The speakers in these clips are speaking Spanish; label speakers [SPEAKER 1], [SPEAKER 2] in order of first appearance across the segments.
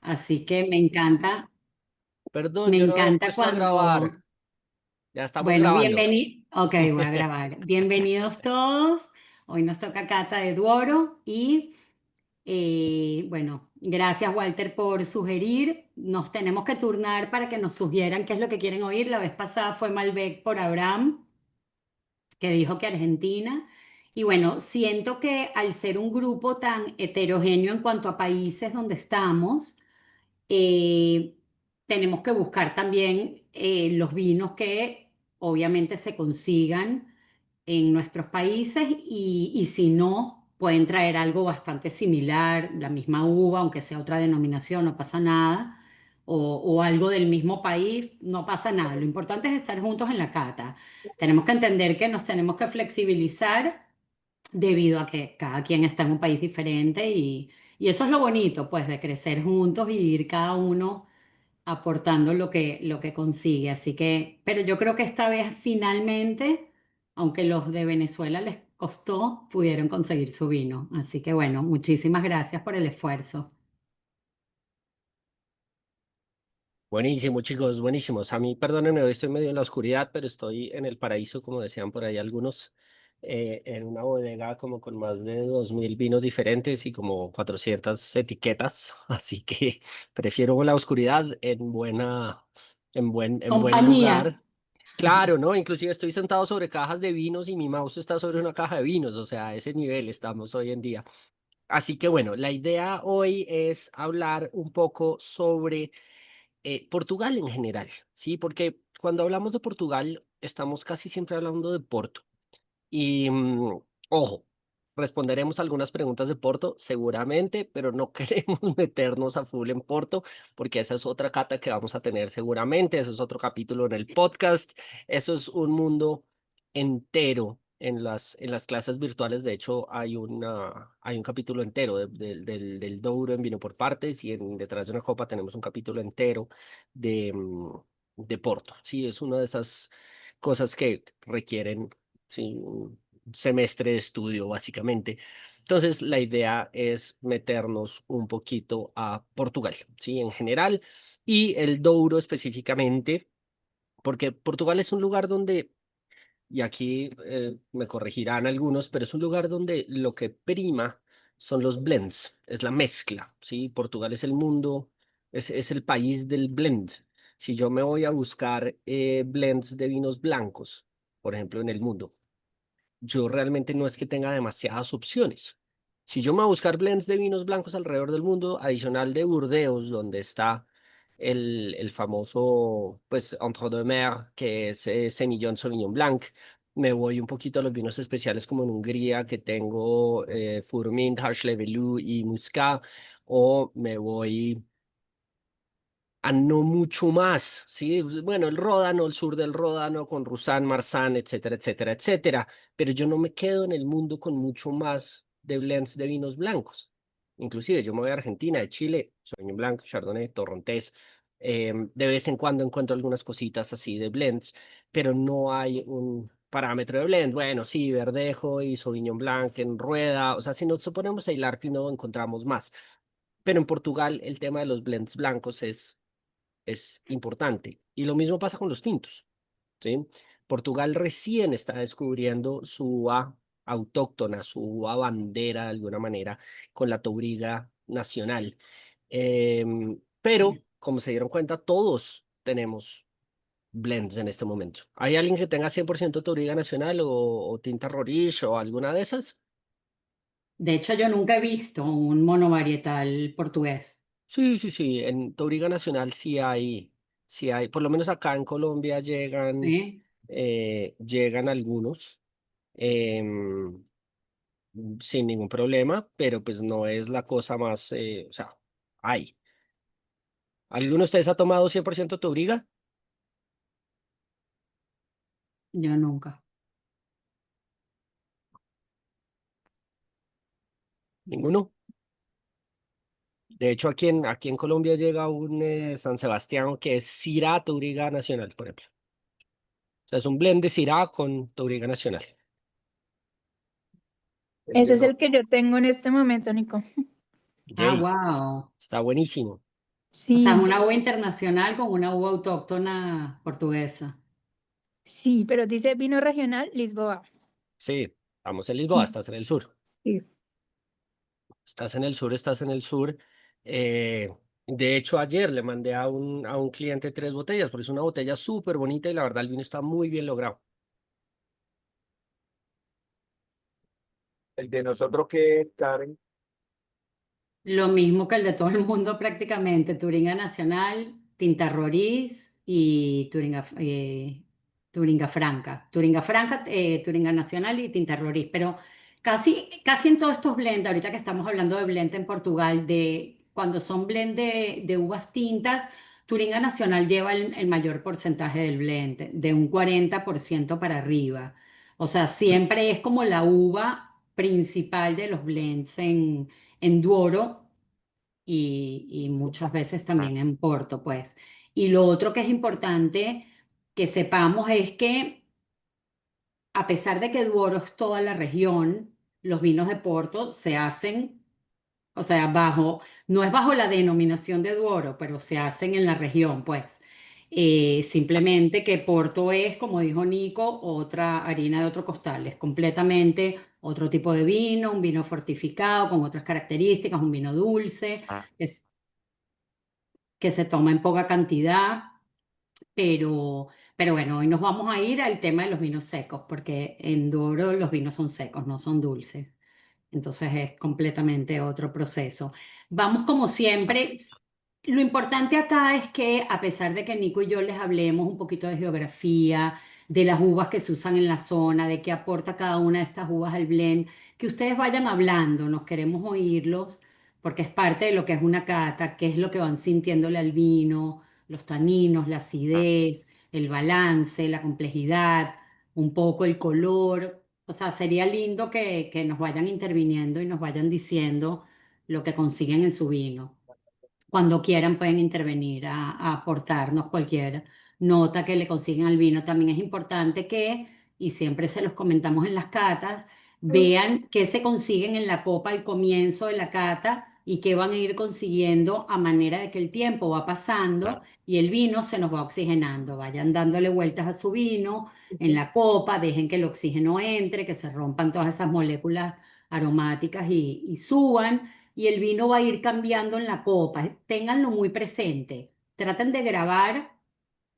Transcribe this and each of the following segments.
[SPEAKER 1] Así que
[SPEAKER 2] Perdón,
[SPEAKER 1] me
[SPEAKER 2] yo no había
[SPEAKER 1] encanta
[SPEAKER 2] puesto a grabar.
[SPEAKER 1] cuando,
[SPEAKER 2] Ya estamos
[SPEAKER 1] bueno,
[SPEAKER 2] grabando.
[SPEAKER 1] ok, voy a grabar. Bienvenidos todos. Hoy nos toca Cata de Duoro y bueno, gracias Walter por sugerir. Nos tenemos que turnar para que nos sugieran qué es lo que quieren oír. La vez pasada fue Malbec por Abraham, que dijo que Argentina. Y bueno, siento que al ser un grupo tan heterogéneo en cuanto a países donde estamos, eh, tenemos que buscar también los vinos que obviamente se consigan en nuestros países y si no, pueden traer algo bastante similar, la misma uva, aunque sea otra denominación, no pasa nada, o algo del mismo país, no pasa nada. Lo importante es estar juntos en la cata. Tenemos que entender que nos tenemos que flexibilizar debido a que cada quien está en un país diferente y eso es lo bonito, pues, de crecer juntos y ir cada uno aportando lo que consigue. Así que, pero yo creo que esta vez finalmente, aunque los de Venezuela les costó, pudieron conseguir su vino. Así que bueno, muchísimas gracias por el esfuerzo.
[SPEAKER 2] Buenísimo, chicos, buenísimos. A mí, perdónenme, hoy estoy medio en la oscuridad, pero estoy en el paraíso, como decían por ahí algunos, en una bodega como con más de 2000 vinos diferentes y como 400 etiquetas. Así que prefiero la oscuridad en buen
[SPEAKER 1] Compañía.
[SPEAKER 2] lugar. Claro, ¿no? Inclusive estoy sentado sobre cajas de vinos y mi mouse está sobre una caja de vinos, o sea, a ese nivel estamos hoy en día. Así que bueno, la idea hoy es hablar un poco sobre Portugal en general, ¿sí? Porque cuando hablamos de Portugal, estamos casi siempre hablando de Porto. Y ojo, responderemos algunas preguntas de Porto, seguramente, pero no queremos meternos a full en Porto, porque esa es otra cata que vamos a tener seguramente, ese es otro capítulo en el podcast. Eso es un mundo entero. En las clases virtuales, de hecho, hay un capítulo entero del Douro en Vino por Partes y en Detrás de una Copa tenemos un capítulo entero de, de Porto. Sí, es una de esas cosas que requieren, sí, un semestre de estudio, básicamente. Entonces, la idea es meternos un poquito a Portugal, ¿sí? En general, y el Douro específicamente, porque Portugal es un lugar donde, y aquí me corregirán algunos, pero es un lugar donde lo que prima son los blends, es la mezcla, ¿sí? Portugal es el mundo, es el país del blend. Si yo me voy a buscar blends de vinos blancos, por ejemplo, en el mundo, yo realmente no es que tenga demasiadas opciones. Si yo me voy a buscar blends de vinos blancos alrededor del mundo, adicional de Burdeos, donde está el famoso, pues, Entre deux Mers, que es Semillón Sauvignon Blanc, me voy un poquito a los vinos especiales como en Hungría, que tengo Furmint, Hash-Levelou y Muscat, o me voy a no mucho más, ¿sí? Pues, bueno, el Ródano, el sur del Ródano, con Roussanne, Marsanne, etcétera, etcétera, etcétera, pero yo no me quedo en el mundo con mucho más de blends de vinos blancos. Inclusive yo me voy a Argentina, de Chile, Sauvignon Blanc, Chardonnay, Torrontés, de vez en cuando encuentro algunas cositas así de blends, pero no hay un parámetro de blend. Bueno, sí, Verdejo y Sauvignon Blanc en rueda, o sea, si nos ponemos a hilar no encontramos más. Pero en Portugal el tema de los blends blancos es importante. Y lo mismo pasa con los tintos, ¿sí? Portugal recién está descubriendo su uva autóctona, su uva bandera de alguna manera, con la Touriga nacional. Pero, como se dieron cuenta, todos tenemos blends en este momento. ¿Hay alguien que tenga 100% Touriga nacional o tinta Roriz o alguna de esas?
[SPEAKER 1] De hecho, yo nunca he visto un monovarietal portugués.
[SPEAKER 2] Sí, sí, sí, en Touriga Nacional sí hay, por lo menos acá en Colombia
[SPEAKER 1] ¿Sí?
[SPEAKER 2] llegan algunos em, sin ningún problema, pero pues no es la cosa más, o sea, hay. ¿Alguno de ustedes ha tomado 100% Touriga?
[SPEAKER 1] Yo nunca.
[SPEAKER 2] ¿Ninguno? De hecho, aquí en Colombia llega un San Sebastián que es Syrah Touriga Nacional, por ejemplo. O sea, es un blend de Syrah con Touriga Nacional. Es
[SPEAKER 3] Ese
[SPEAKER 2] bien,
[SPEAKER 3] es el que yo tengo en este momento, Nico.
[SPEAKER 1] Ah,
[SPEAKER 2] Yay,
[SPEAKER 1] wow.
[SPEAKER 2] está buenísimo.
[SPEAKER 1] O sea,
[SPEAKER 3] Sí,
[SPEAKER 1] una uva internacional con una uva autóctona portuguesa.
[SPEAKER 3] sí, pero dice vino regional Lisboa.
[SPEAKER 2] Sí, vamos en Lisboa,
[SPEAKER 3] Mm,
[SPEAKER 2] estás en el sur.
[SPEAKER 3] sí.
[SPEAKER 2] Estás en el sur, estás en el sur. Eh, de hecho, ayer le mandé a un cliente 3 botellas, porque es una botella súper bonita y la verdad el vino está muy bien logrado.
[SPEAKER 4] El de nosotros que es Karen,
[SPEAKER 1] Lo mismo que el de todo el mundo prácticamente, Turinga Nacional, Tinta Roriz y Turinga Franca. Turinga Franca, Turinga Nacional y Tinta Roriz. Pero casi en todos estos blends, ahorita que estamos hablando de blend en Portugal, de cuando son blend de uvas tintas, Turinga Nacional lleva el mayor porcentaje del blend, de un 40% para arriba. O sea, siempre es como la uva principal de los blends en Duoro y muchas veces también en Porto, pues. Y lo otro que es importante que sepamos es que a pesar de que Duoro es toda la región, los vinos de Porto se hacen, o sea, no es bajo la denominación de Duoro, pero se hacen en la región, pues. Simplemente que Porto es, como dijo Nico, otra harina de otro costal, es completamente otro tipo de vino, un vino fortificado con otras características, un vino dulce, es- que se toma en poca cantidad, pero, pero bueno, hoy nos vamos a ir al tema de los vinos secos, porque en Douro los vinos son secos, no son dulces. Entonces es completamente otro proceso. Vamos como siempre. Lo importante acá es que a pesar de que Nico y yo les hablemos un poquito de geografía, de las uvas que se usan en la zona, de qué aporta cada una de estas uvas al blend, que ustedes vayan hablando, nos queremos oírlos, porque es parte de lo que es una cata, qué es lo que van sintiéndole al vino, los taninos, la acidez, el balance, la complejidad, un poco el color. O sea, sería lindo que nos vayan interviniendo y nos vayan diciendo lo que consiguen en su vino. Cuando quieran pueden intervenir a aportarnos cualquier nota que le consiguen al vino. También es importante que, y siempre se los comentamos en las catas, vean qué se consiguen en la copa al comienzo de la cata y qué van a ir consiguiendo a manera de que el tiempo va pasando y el vino se nos va oxigenando. Vayan dándole vueltas a su vino en la copa, dejen que el oxígeno entre, que se rompan todas esas moléculas aromáticas y suban y el vino va a ir cambiando en la copa. Ténganlo muy presente. Traten de grabar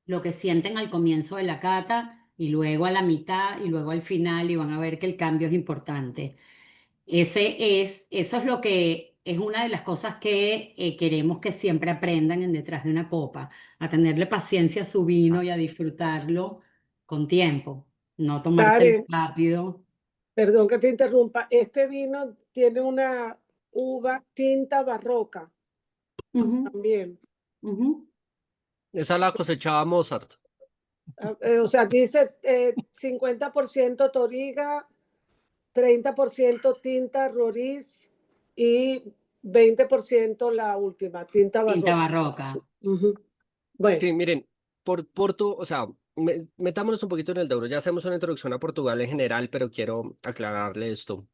[SPEAKER 1] lo que sienten al comienzo de la cata y luego a la mitad y luego al final y van a ver que el cambio es importante. Eso es lo que es una de las cosas que queremos que siempre aprendan en detrás de una copa, a tenerle paciencia a su vino y a disfrutarlo con tiempo, no tomárselo
[SPEAKER 5] Karen,
[SPEAKER 1] rápido.
[SPEAKER 5] perdón que te interrumpa. Este vino tiene una uva tinta barroca
[SPEAKER 1] Ujú,
[SPEAKER 5] también.
[SPEAKER 1] ujú.
[SPEAKER 2] Esa la cosechaba Mozart.
[SPEAKER 5] O sea, dice 50% Toriga, 30% tinta Roriz y 20% la última, tinta
[SPEAKER 1] Tinta
[SPEAKER 5] barroca.
[SPEAKER 1] barroca.
[SPEAKER 5] Ujú. Bueno,
[SPEAKER 2] Sí, miren, por Porto, o sea, metámonos un poquito en el Douro. Ya hacemos una introducción a Portugal en general, pero quiero aclararle esto.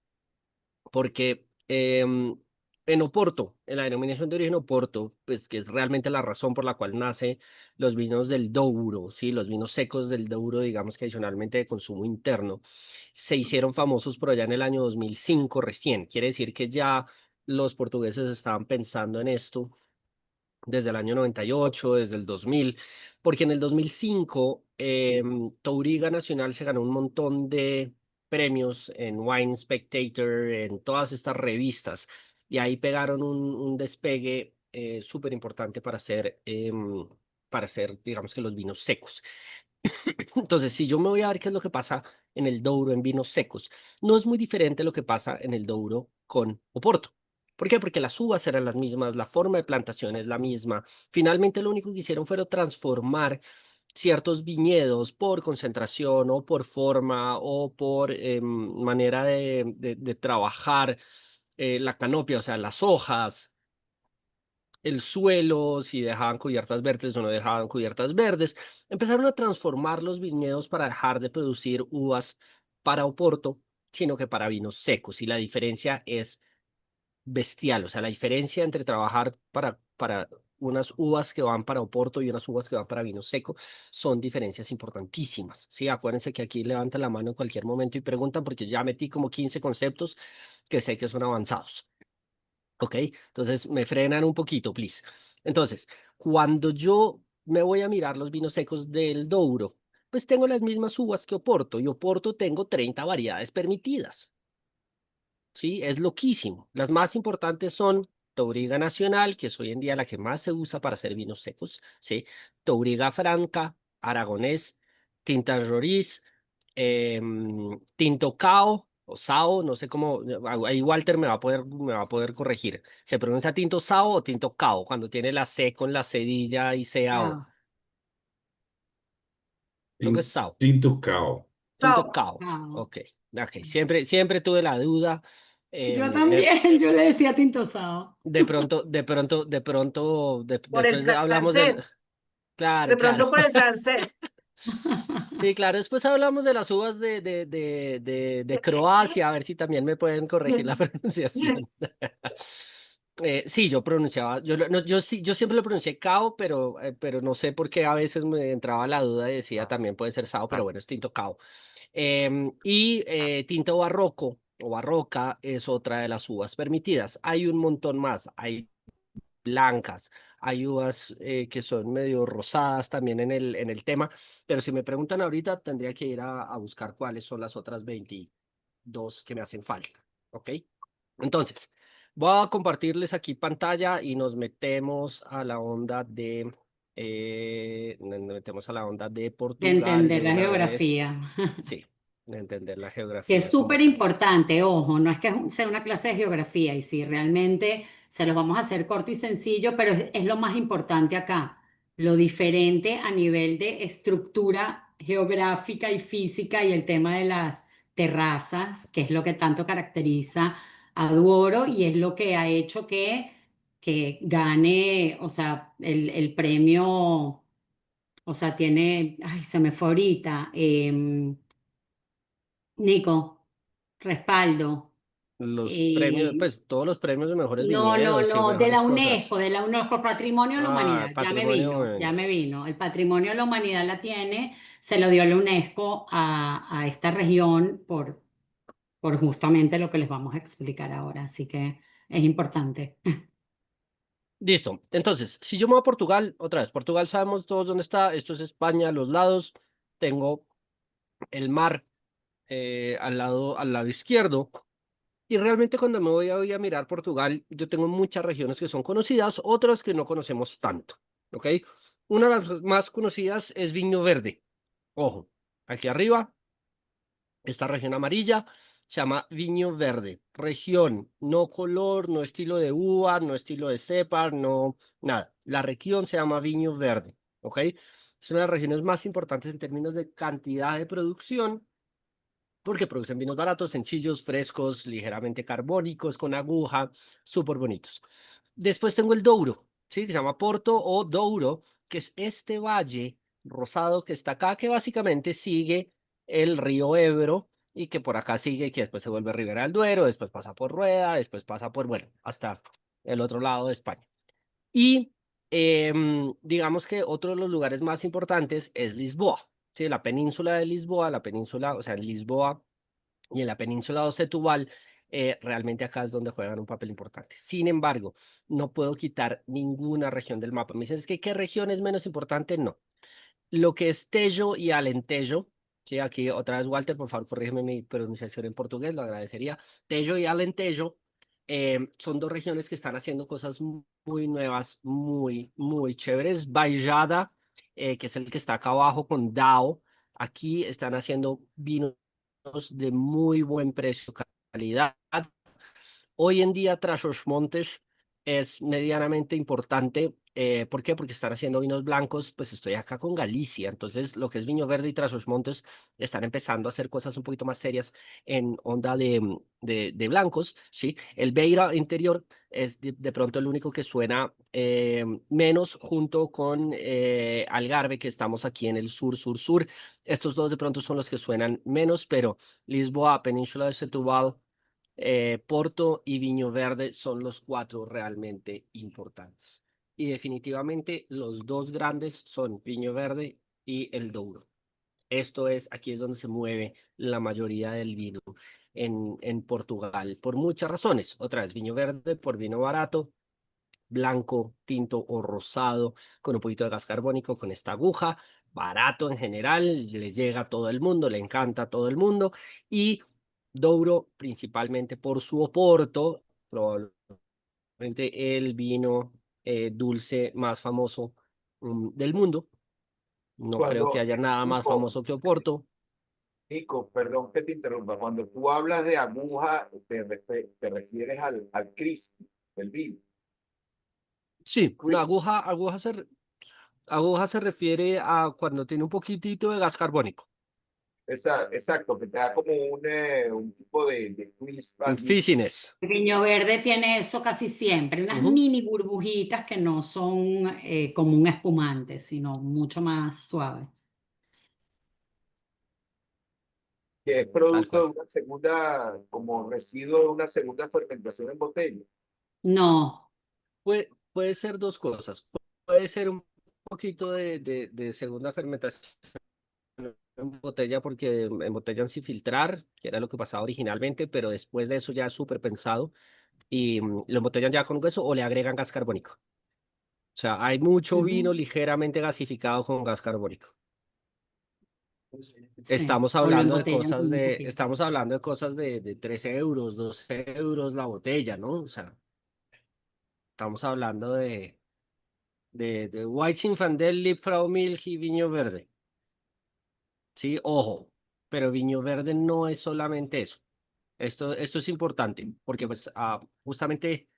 [SPEAKER 2] Porque en Oporto, en la denominación de origen Oporto, pues que es realmente la razón por la cual nace los vinos del Douro, ¿sí? Los vinos secos del Douro, digamos que adicionalmente de consumo interno, se hicieron famosos por allá en el año 2005 recién. Quiere decir que ya los portugueses estaban pensando en esto desde el año 98, desde el 2000, porque en el 2005 Touriga Nacional se ganó un montón de premios en Wine Spectator, en todas estas revistas, y ahí pegaron un despegue súper importante para hacer, digamos que los vinos secos. Entonces, si yo me voy a ver qué es lo que pasa en el Douro en vinos secos, no es muy diferente lo que pasa en el Douro con Oporto. ¿Por qué? Porque las uvas eran las mismas, la forma de plantación es la misma. Finalmente, lo único que hicieron fue transformar ciertos viñedos por concentración o por forma o por manera de trabajar la canopia, o sea, las hojas, el suelo, si dejaban cubiertas verdes o no dejaban cubiertas verdes. Empezaron a transformar los viñedos para dejar de producir uvas para Oporto, sino que para vinos secos. Y la diferencia es bestial. O sea, la diferencia entre trabajar para unas uvas que van para Oporto y unas uvas que van para vino seco, son diferencias importantísimas, ¿sí? Acuérdense que aquí levantan la mano en cualquier momento y preguntan porque ya metí como 15 conceptos que sé que son avanzados, ¿ok? Entonces me frenan un poquito, please. Entonces, cuando yo me voy a mirar los vinos secos del Douro, pues tengo las mismas uvas que Oporto y Oporto tengo 30 variedades permitidas. ¿Sí? Es loquísimo. Las más importantes son Touriga Nacional, que es hoy en día la que más se usa para hacer vinos secos, ¿sí? Touriga Franca, Aragonés, Tinta Roriz, Tinto Cao o Sao, no sé cómo, ahí Walter me va a poder corregir. ¿Se pronuncia Tinto Sao o Tinto Cao cuando tiene la C con la cedilla y CAO?
[SPEAKER 1] Chao.
[SPEAKER 2] Creo que es Sao.
[SPEAKER 6] Tinto Cao.
[SPEAKER 2] Tinto
[SPEAKER 7] Chao.
[SPEAKER 2] Cao.
[SPEAKER 1] Chao.
[SPEAKER 2] Ok, ok. Siempre tuve la duda.
[SPEAKER 1] Yo
[SPEAKER 2] De,
[SPEAKER 1] también, yo le decía tintosado.
[SPEAKER 7] Por el
[SPEAKER 2] después hablamos del...
[SPEAKER 7] francés.
[SPEAKER 2] Claro,
[SPEAKER 7] De
[SPEAKER 2] claro.
[SPEAKER 7] pronto por el francés.
[SPEAKER 2] Sí, claro, después hablamos de las uvas de Croacia, a ver si también me pueden corregir la pronunciación. Sí, yo pronunciaba, yo siempre lo pronuncié Cao, pero no sé por qué a veces me entraba la duda y decía también puede ser Sao, pero bueno, es tinto Cao. Tinto Barroco o Barroca es otra de las uvas permitidas. Hay un montón más, hay blancas, hay uvas que son medio rosadas también en el tema, pero si me preguntan ahorita tendría que ir a buscar cuáles son las otras 22 que me hacen falta, ¿ok? Entonces, voy a compartirles aquí pantalla y nos metemos a la onda nos metemos a la onda de
[SPEAKER 1] De
[SPEAKER 2] Portugal de
[SPEAKER 1] entender la
[SPEAKER 2] una vez.
[SPEAKER 1] geografía.
[SPEAKER 2] Sí, de entender la
[SPEAKER 1] Que es
[SPEAKER 2] geografía como
[SPEAKER 1] súper
[SPEAKER 2] tal.
[SPEAKER 1] importante, ojo, no es que sea una clase de geografía y si realmente se los vamos a hacer corto y sencillo, pero es lo más importante acá, lo diferente a nivel de estructura geográfica y física y el tema de las terrazas, que es lo que tanto caracteriza a Duoro y es lo que ha hecho que gane, o sea, el premio, o sea, tiene, ay, se me fue ahorita, Nico, respaldo.
[SPEAKER 2] Los premios,
[SPEAKER 1] Eh,
[SPEAKER 2] pues todos los premios de mejores
[SPEAKER 1] no, no,
[SPEAKER 2] viñedos y
[SPEAKER 1] no,
[SPEAKER 2] mejores cosas.
[SPEAKER 1] De la UNESCO, Patrimonio de la
[SPEAKER 2] Ah,
[SPEAKER 1] Humanidad,
[SPEAKER 2] patrimonio,
[SPEAKER 1] ya
[SPEAKER 2] bueno.
[SPEAKER 1] me vino. El Patrimonio de la Humanidad la tiene, se lo dio la UNESCO a esta región por justamente lo que les vamos a explicar ahora, así que es importante.
[SPEAKER 2] Listo. Entonces, si yo me voy a Portugal, otra vez, Portugal sabemos todos dónde está. Esto es España, a los lados. Tengo el mar al lado izquierdo. Y realmente cuando me voy a mirar Portugal, yo tengo muchas regiones que son conocidas, otras que no conocemos tanto. ¿Ok? Una de las más conocidas es Viño Verde. Ojo, aquí arriba, esta región amarilla se llama Viño Verde. Región, no color, no estilo de uva, no estilo de cepa, no nada. La región se llama Viño Verde. ¿Ok? Es una de las regiones más importantes en términos de cantidad de producción porque producen vinos baratos, sencillos, frescos, ligeramente carbónicos, con aguja, súper bonitos. Después tengo el Douro, ¿sí? Que se llama Porto o Douro, que es este valle rosado que está acá, que básicamente sigue el río Ebro y que por acá sigue, que después se vuelve Ribera del Duero, después pasa por Rueda, después pasa por, bueno, hasta el otro lado de España. Y digamos que otro de los lugares más importantes es Lisboa, ¿sí? La península de Lisboa, la península, o sea, Lisboa y en la península de Setúbal, realmente acá es donde juegan un papel importante. Sin embargo, no puedo quitar ninguna región del mapa. Me dicen, es que ¿qué región es menos importante? No. Lo que es Tejo y Alentejo, sí, aquí otra vez Walter, por favor, corrígeme mi pronunciación en portugués, lo agradecería. Tejo y Alentejo son dos regiones que están haciendo cosas muy nuevas, muy chéveres. Baixada, que es el que está acá abajo con Dao, aquí están haciendo vinos de muy buen precio, calidad. Hoy en día, Trás-os-Montes es medianamente importante. ¿Por qué? Porque están haciendo vinos blancos. Pues estoy acá con Galicia. Entonces, lo que es Viño Verde y Trás-os-Montes están empezando a hacer cosas un poquito más serias en onda de blancos. ¿Sí? El Beira interior es de pronto el único que suena menos junto con Algarve, que estamos aquí en el sur. Estos dos de pronto son los que suenan menos, pero Lisboa, Península de Setúbal, Porto y Viño Verde son los cuatro realmente importantes. y definitivamente los dos grandes son Viño Verde y el Douro. Aquí es donde se mueve la mayoría del vino en Portugal, por muchas razones. Otra vez, Viño Verde por vino barato, blanco, tinto o rosado, con un poquito de gas carbónico, con esta aguja, barato en general, le llega a todo el mundo, le encanta a todo el mundo, y Douro principalmente por su Oporto, probablemente el vino dulce más famoso del mundo. No creo que
[SPEAKER 4] Cuando,
[SPEAKER 2] haya nada más
[SPEAKER 4] Nico,
[SPEAKER 2] famoso que Oporto.
[SPEAKER 4] Nico, perdón que te interrumpa. Cuando tú hablas de aguja, te refieres al crisp del vino.
[SPEAKER 2] Sí, no,
[SPEAKER 4] Crisp.
[SPEAKER 2] aguja se refiere a cuando tiene un poquitito de gas carbónico,
[SPEAKER 4] Exacto, que te da como un tipo de crisp
[SPEAKER 2] un
[SPEAKER 4] al vino.
[SPEAKER 2] fizziness.
[SPEAKER 1] El viño verde tiene eso casi siempre, unas
[SPEAKER 2] Ujú,
[SPEAKER 1] mini burbujitas que no son como un espumante, sino mucho más suaves.
[SPEAKER 4] Que es
[SPEAKER 2] tal
[SPEAKER 4] producto
[SPEAKER 2] cual.
[SPEAKER 4] de una segunda, como residuo de una segunda fermentación en botella.
[SPEAKER 1] No,
[SPEAKER 2] Puede ser dos cosas. Puede ser un poquito de segunda fermentación en botella, porque embotellan sin filtrar, que era lo que pasaba originalmente, pero después de eso ya es súper pensado y lo embotellan ya con hueso o le agregan gas carbónico. O sea, hay mucho vino
[SPEAKER 1] ujú,
[SPEAKER 2] ligeramente gasificado con gas carbónico.
[SPEAKER 1] sí, o lo embotellan con un poquito.
[SPEAKER 2] Estamos hablando de cosas de 13 euros, 12 euros la botella, ¿no? O sea, estamos hablando de White Zinfandel, Liebfrau Milch y Viño Verde. Sí, ojo, pero Viño Verde no es solamente eso. Esto es importante porque pues justamente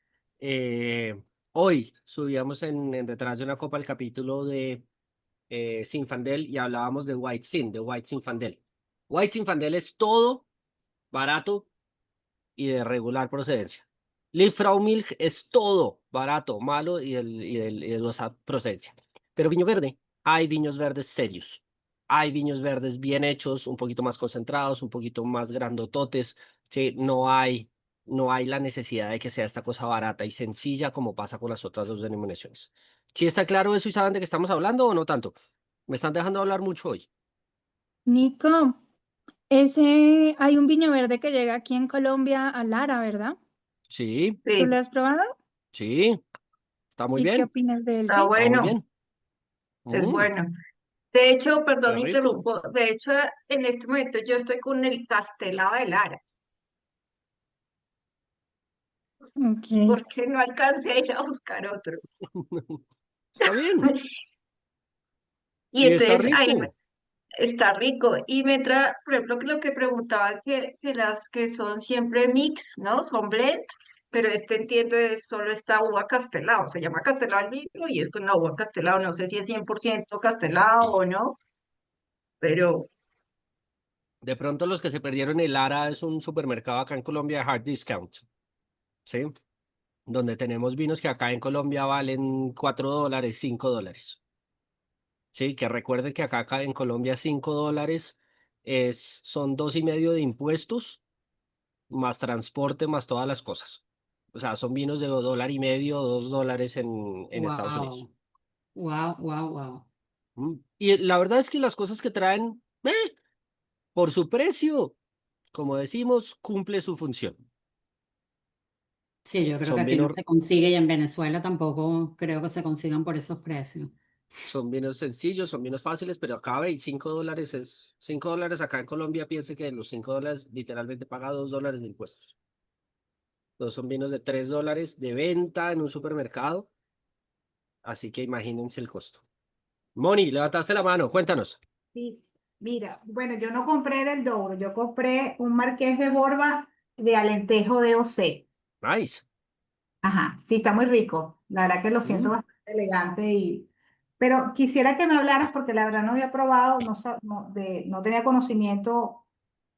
[SPEAKER 2] hoy subíamos en Detrás de una Copa el capítulo de Zinfandel y hablábamos de White Zinfandel. White Zinfandel es todo barato y de regular procedencia. Milch es todo barato, malo y de dudosa procedencia. Pero viño verde, hay viños verdes serios. Hay viños verdes bien hechos, un poquito más concentrados, un poquito más grandototes. Sí, no hay la necesidad de que sea esta cosa barata y sencilla como pasa con las otras dos denominaciones. ¿Sí está claro eso y saben de qué estamos hablando o no tanto? Me están dejando hablar mucho hoy.
[SPEAKER 3] Nico, hay un viño verde que llega aquí en Colombia a Lara, ¿verdad?
[SPEAKER 2] Sí,
[SPEAKER 3] ¿Tú
[SPEAKER 6] Sí,
[SPEAKER 3] lo has probado?
[SPEAKER 2] sí, está muy
[SPEAKER 3] ¿Y qué
[SPEAKER 2] bien,
[SPEAKER 3] opinas de él?
[SPEAKER 6] está
[SPEAKER 3] Sí.
[SPEAKER 2] está muy
[SPEAKER 6] bueno,
[SPEAKER 2] bien.
[SPEAKER 6] es
[SPEAKER 2] Mm,
[SPEAKER 6] bueno. De hecho, perdón,
[SPEAKER 2] qué rico.
[SPEAKER 6] interrumpo. De hecho, en este momento yo estoy con el Castelao de Lara,
[SPEAKER 3] Ok.
[SPEAKER 6] porque no alcancé a ir a buscar otro.
[SPEAKER 2] Está bien.
[SPEAKER 6] Y
[SPEAKER 2] Y está
[SPEAKER 6] entonces ahí
[SPEAKER 2] rico.
[SPEAKER 6] está rico. Y me entra, por ejemplo, lo que preguntaba, que las que son siempre mix, ¿no? Son blend, pero este entiendo es solo esta uva Castelao. Se llama Castelao el vino y es con la uva Castelao. No sé si es 100% Castelao o no, pero
[SPEAKER 2] De pronto los que se perdieron el Lara es un supermercado acá en Colombia de hard discount, ¿sí? Donde tenemos vinos que acá en Colombia valen $4, $5. Sí, que recuerden que acá en Colombia $5 son 2,5 de impuestos, más transporte, más todas las cosas. O sea, son vinos de $1.50, $2 en Estados Unidos.
[SPEAKER 1] Wow, wow, wow, wow.
[SPEAKER 2] Y la verdad es que las cosas que traen, por su precio, como decimos, cumple su función.
[SPEAKER 1] Sí, yo creo que
[SPEAKER 2] Son
[SPEAKER 1] aquí no
[SPEAKER 2] vinos,
[SPEAKER 1] se consigue y en Venezuela tampoco creo que se consigan por esos precios.
[SPEAKER 2] son vinos sencillos, son vinos fáciles, pero acá ve, $5 es $5 acá en Colombia, piense que los $5 literalmente paga $2 de impuestos. Entonces son vinos de $3 de venta en un supermercado, así que imagínense el costo. Moni, levantaste la mano, cuéntanos.
[SPEAKER 7] Sí, mira, bueno, yo no compré del Douro, yo compré un Marqués de Borba de Alentejo de OC.
[SPEAKER 2] Nice.
[SPEAKER 7] Ajá, sí, está muy rico. La verdad que lo siento
[SPEAKER 2] Mm,
[SPEAKER 7] bastante elegante pero quisiera que me hablaras porque la verdad no había probado, no tenía conocimiento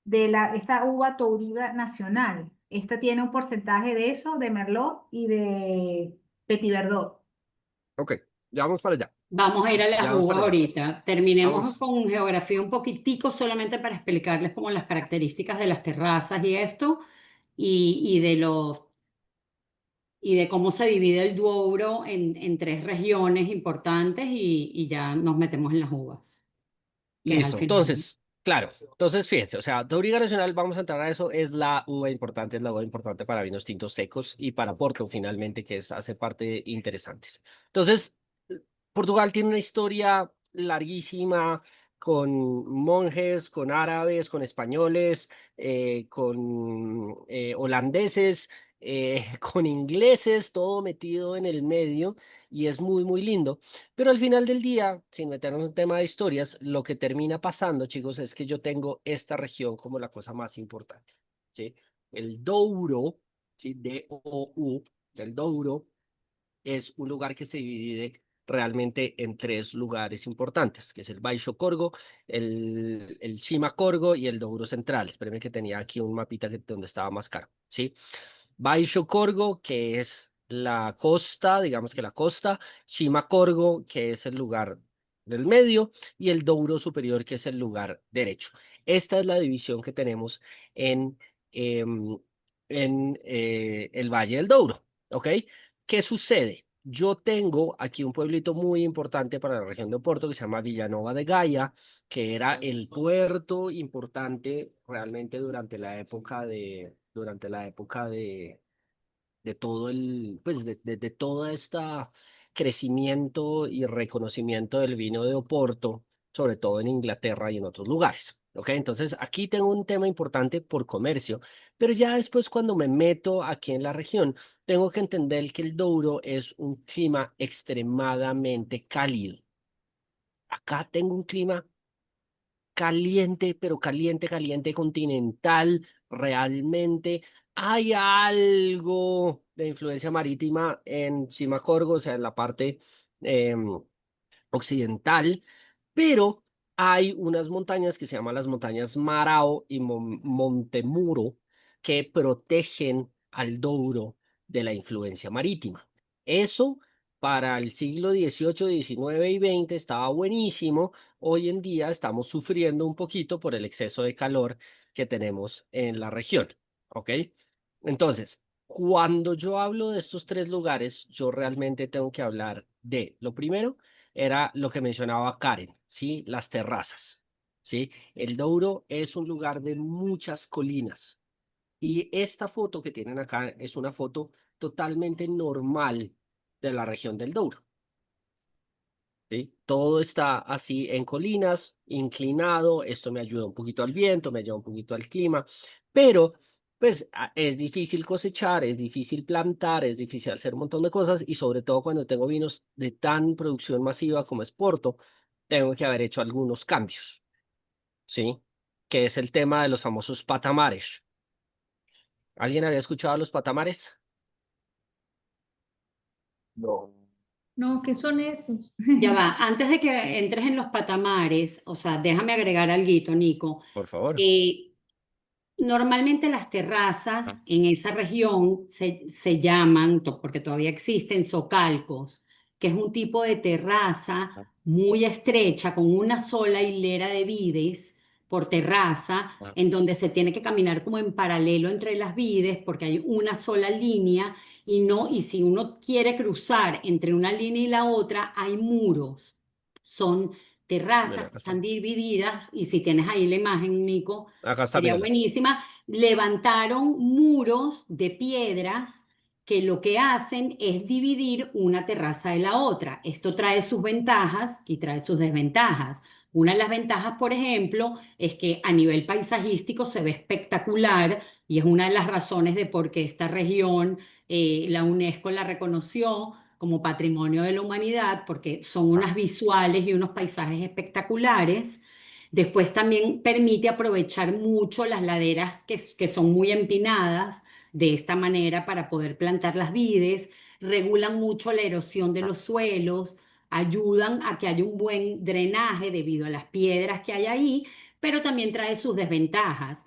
[SPEAKER 7] de esta uva Touriga Nacional. Esta tiene un porcentaje de eso, de Merlot y de Petit Verdot.
[SPEAKER 2] ok, ya vamos para allá.
[SPEAKER 1] Vamos a ir a
[SPEAKER 2] Ya
[SPEAKER 1] las
[SPEAKER 2] vamos
[SPEAKER 1] uvas
[SPEAKER 2] para allá.
[SPEAKER 1] ahorita. Terminemos
[SPEAKER 2] Vamos.
[SPEAKER 1] con geografía un poquitico solamente para explicarles como las características de las terrazas y esto y de los y de cómo se divide el Douro en tres regiones importantes y ya nos metemos en las uvas, que es al
[SPEAKER 2] Listo,
[SPEAKER 1] final.
[SPEAKER 2] entonces, claro, entonces fíjense, o sea, Touriga Nacional, vamos a entrar a eso, es la uva importante, es la uva importante para vinos tintos secos y para Porto finalmente, que es, hace parte interesantes. Entonces, Portugal tiene una historia larguísima con monjes, con árabes, con españoles, con holandeses, con ingleses, todo metido en el medio y es muy, muy lindo. Pero al final del día, sin meternos en tema de historias, lo que termina pasando, chicos, es que yo tengo esta región como la cosa más importante, ¿sí? El Douro, ¿sí? D-O-U, el Douro es un lugar que se divide realmente en tres lugares importantes, que es el Baixo Corgo, el Cima Corgo y el Douro Central. Espérenme que tenía aquí un mapita donde estaba más caro, ¿sí? Baixo Corgo, que es la costa, digamos que la costa, Cima Corgo, que es el lugar del medio, y el Douro Superior, que es el lugar derecho. Esta es la división que tenemos en, em, en el Valle del Douro, ¿ok? ¿Qué sucede? Yo tengo aquí un pueblito muy importante para la región de Oporto que se llama Villanova de Gaia, que era el puerto importante realmente de todo pues de toda esta crecimiento y reconocimiento del vino de Oporto, sobre todo en Inglaterra y en otros lugares. ¿Ok? Entonces aquí tengo un tema importante por comercio, pero ya después cuando me meto aquí en la región, tengo que entender que el Douro es un clima extremadamente cálido. Acá tengo un clima caliente, pero caliente, caliente continental, realmente. Hay algo de influencia marítima en Simacorgo, o sea, en la parte occidental, pero hay unas montañas que se llaman las montañas Marao y Montemuro que protegen al Douro de la influencia marítima. Eso para el siglo XVIII, XIX y XX estaba buenísimo. Hoy en día estamos sufriendo un poquito por el exceso de calor que tenemos en la región. ¿Ok? Entonces, cuando yo hablo de estos tres lugares, yo realmente tengo que hablar de, lo primero, era lo que mencionaba Karen, ¿sí? Las terrazas, ¿sí? El Douro es un lugar de muchas colinas y esta foto que tienen acá es una foto totalmente normal de la región del Douro, ¿sí? Todo está así en colinas, inclinado, esto me ayuda un poquito al viento, me ayuda un poquito al clima, pero pues es difícil cosechar, es difícil plantar, es difícil hacer un montón de cosas y sobre todo cuando tengo vinos de tan producción masiva como es Porto, tengo que haber hecho algunos cambios, ¿sí? Que es el tema de los famosos patamares. ¿Alguien había escuchado los patamares?
[SPEAKER 4] No.
[SPEAKER 3] No, ¿qué son esos?
[SPEAKER 1] Ya va, antes de que entres en los patamares, o sea, déjame agregar algo, Nico.
[SPEAKER 2] Por favor.
[SPEAKER 1] Eh, Normalmente las terrazas en esa región se llaman, porque todavía existen, socalcos, que es un tipo de terraza muy estrecha con una sola hilera de vides por terraza, en donde se tiene que caminar como en paralelo entre las vides porque hay una sola línea y no, y si uno quiere cruzar entre una línea y la otra, hay muros. Son
[SPEAKER 2] Mira,
[SPEAKER 1] terrazas que
[SPEAKER 2] acá está.
[SPEAKER 1] están divididas y si tienes ahí la imagen, Nico,
[SPEAKER 2] Acá está,
[SPEAKER 1] sería
[SPEAKER 2] mírala.
[SPEAKER 1] buenísima. Levantaron muros de piedras que lo que hacen es dividir una terraza de la otra. Esto trae sus ventajas y trae sus desventajas. Una de las ventajas, por ejemplo, es que a nivel paisajístico se ve espectacular y es una de las razones de por qué esta región, la UNESCO la reconoció como Patrimonio de la Humanidad, porque son unas visuales y unos paisajes espectaculares. Después también permite aprovechar mucho las laderas que son muy empinadas de esta manera para poder plantar las vides, regulan mucho la erosión de los suelos, ayudan a que haya un buen drenaje debido a las piedras que hay ahí, pero también trae sus desventajas,